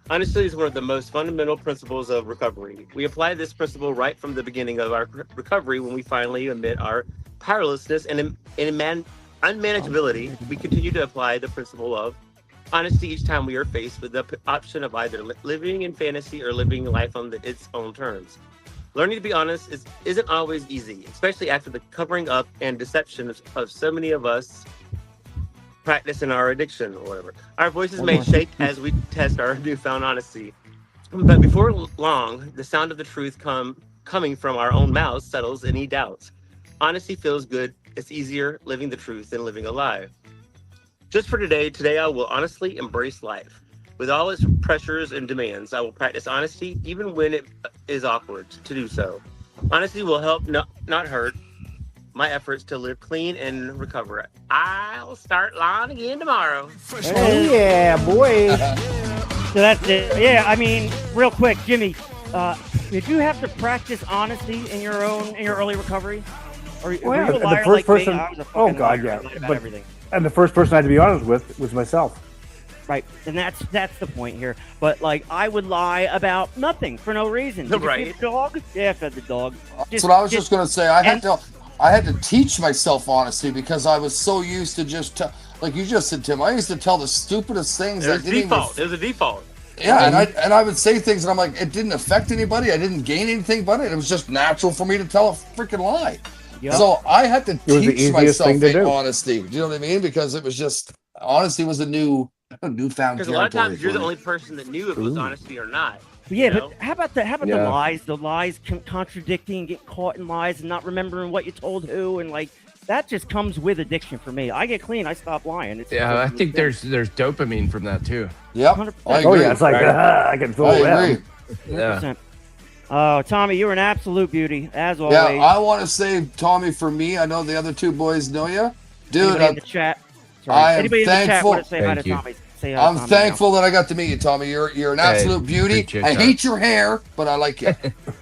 Honesty is one of the most fundamental principles of recovery. We apply this principle right from the beginning of our recovery when we finally admit our powerlessness and unmanageability. We continue to apply the principle of honesty each time we are faced with the option of either living in fantasy or living life on its own terms. Learning to be honest isn't always easy, especially after the covering up and deception of so many of us practice in our addiction or whatever. Our voices may shake as we test our newfound honesty. But before long, the sound of the truth coming from our own mouths settles any doubts. Honesty feels good. It's easier living the truth than living a lie. Just for today I will honestly embrace life. With all its pressures and demands, I will practice honesty even when it is awkward to do so. Honesty will help not hurt my efforts to live clean and recover. I'll start lying again tomorrow. Oh yeah, boy! So that's it. Yeah, I mean, real quick, Jimmy, did you have to practice honesty in your early recovery? Or were you a liar like me? I was a fucking liar. I lied about everything. And the first person I had to be honest with was myself. Right, and that's the point here. But like, I would lie about nothing for no reason. Did you feed the dog? Yeah, I fed the dog. That's what I was just gonna say. I had to teach myself honesty because I was so used to just like you just said, Tim. I used to tell the stupidest things. It was a default. Yeah, and I would say things, and I'm like, it didn't affect anybody. I didn't gain anything but it. It was just natural for me to tell a freaking lie. Yep. So I had to teach myself honesty. Do you know what I mean? Because it was just honesty was a newfound territory. Because a lot of times you're the only person that knew if it was honesty or not. Yeah, but how about the lies? The lies contradicting, get caught in lies, and not remembering what you told who, and like that just comes with addiction for me. I get clean, I stop lying. I think there's dopamine from that too. Yep. Oh yeah, it's like I can feel it. I agree. Yeah. Oh, Tommy, you're an absolute beauty, as always. Yeah, I want to say, Tommy, for me, I know the other two boys know you. Dude, Anybody in the chat? I am Anybody thankful. In the chat, say hi to Tommy. Say hi I'm to Tommy thankful that I got to meet you, Tommy. You're an absolute beauty. I hate your hair, but I like you.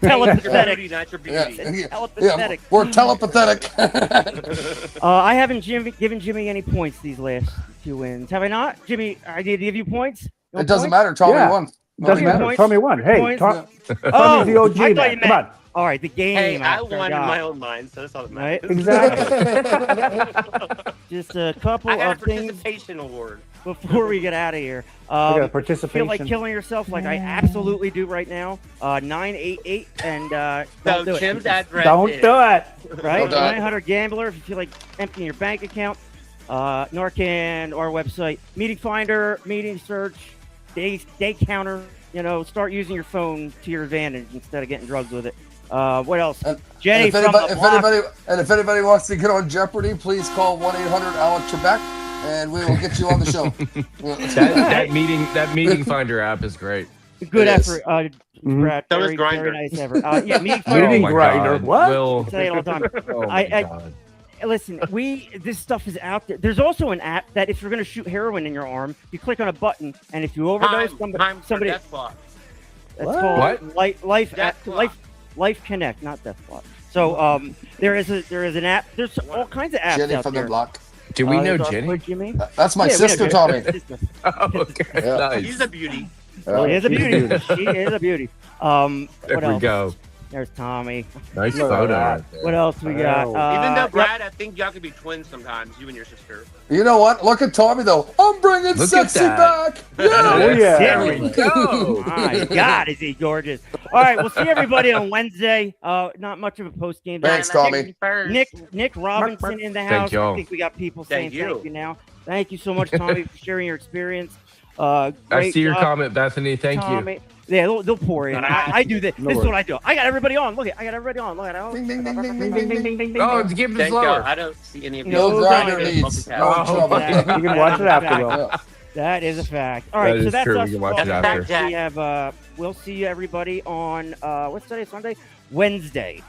Telepathetic. Not your beauty. Telepathetic. Yeah, we're telepathetic. I haven't given Jimmy any points these last 2 wins. Have I not? Jimmy, I need to give you points? It doesn't matter. Tommy won. Doesn't matter. Tommy won. Hey, Tommy's the OG. I thought you meant. All right, the game. Hey, I won in my own mind, so that's all that matters. Exactly. Just a couple I got of a things participation award before we get out of here. got a participation. Feel like killing yourself, like I absolutely do right now. 988 and don't do Tim's it. address. Don't do it. Right, 900 Gambler. If you feel like emptying your bank account, Narcan, our website, meeting finder, meeting search, day counter. Start using your phone to your advantage instead of getting drugs with it. What else? Jenny from the block. If anybody wants to get on Jeopardy, please call 1-800-ALEC-TREBEC, and we will get you on the show. that meeting finder app is great. Good effort, Brad. Very nice effort. Yeah, meeting grinder. What? I say it all the time. God. Listen, this stuff is out there. There's also an app that if you're going to shoot heroin in your arm, you click on a button, and if you overdose, somebody. Death clock. That's called What? Life Connect, not Death Clock. So there is an app. There's all kinds of apps Jenny out from there. the block. Do we know there's Jenny? Jimmy? That's my sister, Tommy. Oh, okay. Yeah. Nice. He's a beauty. She is a beauty. She is a beauty. There What we else? go. There's Tommy. Nice Look at photo that. right there. What else we got? Even though Yep. Brad, I think y'all could be twins sometimes. You and your sister. You know what? Look at Tommy though. I'm bringing Look at sexy that. back. Yeah. Oh, yeah. There we go. My God, is he gorgeous? All right, we'll see everybody on Wednesday. Not much of a post game. Thanks, Tommy. Nick Robinson in the Thank house. y'all. I think we got people saying Thank you. thank you now. Thank you so much, Tommy, for sharing your experience. I Great see your job, comment, Bethany. Thank you. Tommy. Yeah, they'll pour in. I do this. No This is worries. what I do. I got everybody on. Look, I got everybody on. Look at Ding, ding, ding, ding, Ding, ding, ding, ding, ding, ding. Oh, give us Thank y'all. lower. I don't see any of you. No No grinder grinder needs. No Oh. trouble. You can watch it after, Will. Yeah. That is a fact. All right, That so is that's true. We us. can watch for it all after. the- We have. We'll see everybody on what's today? Sunday, Wednesday.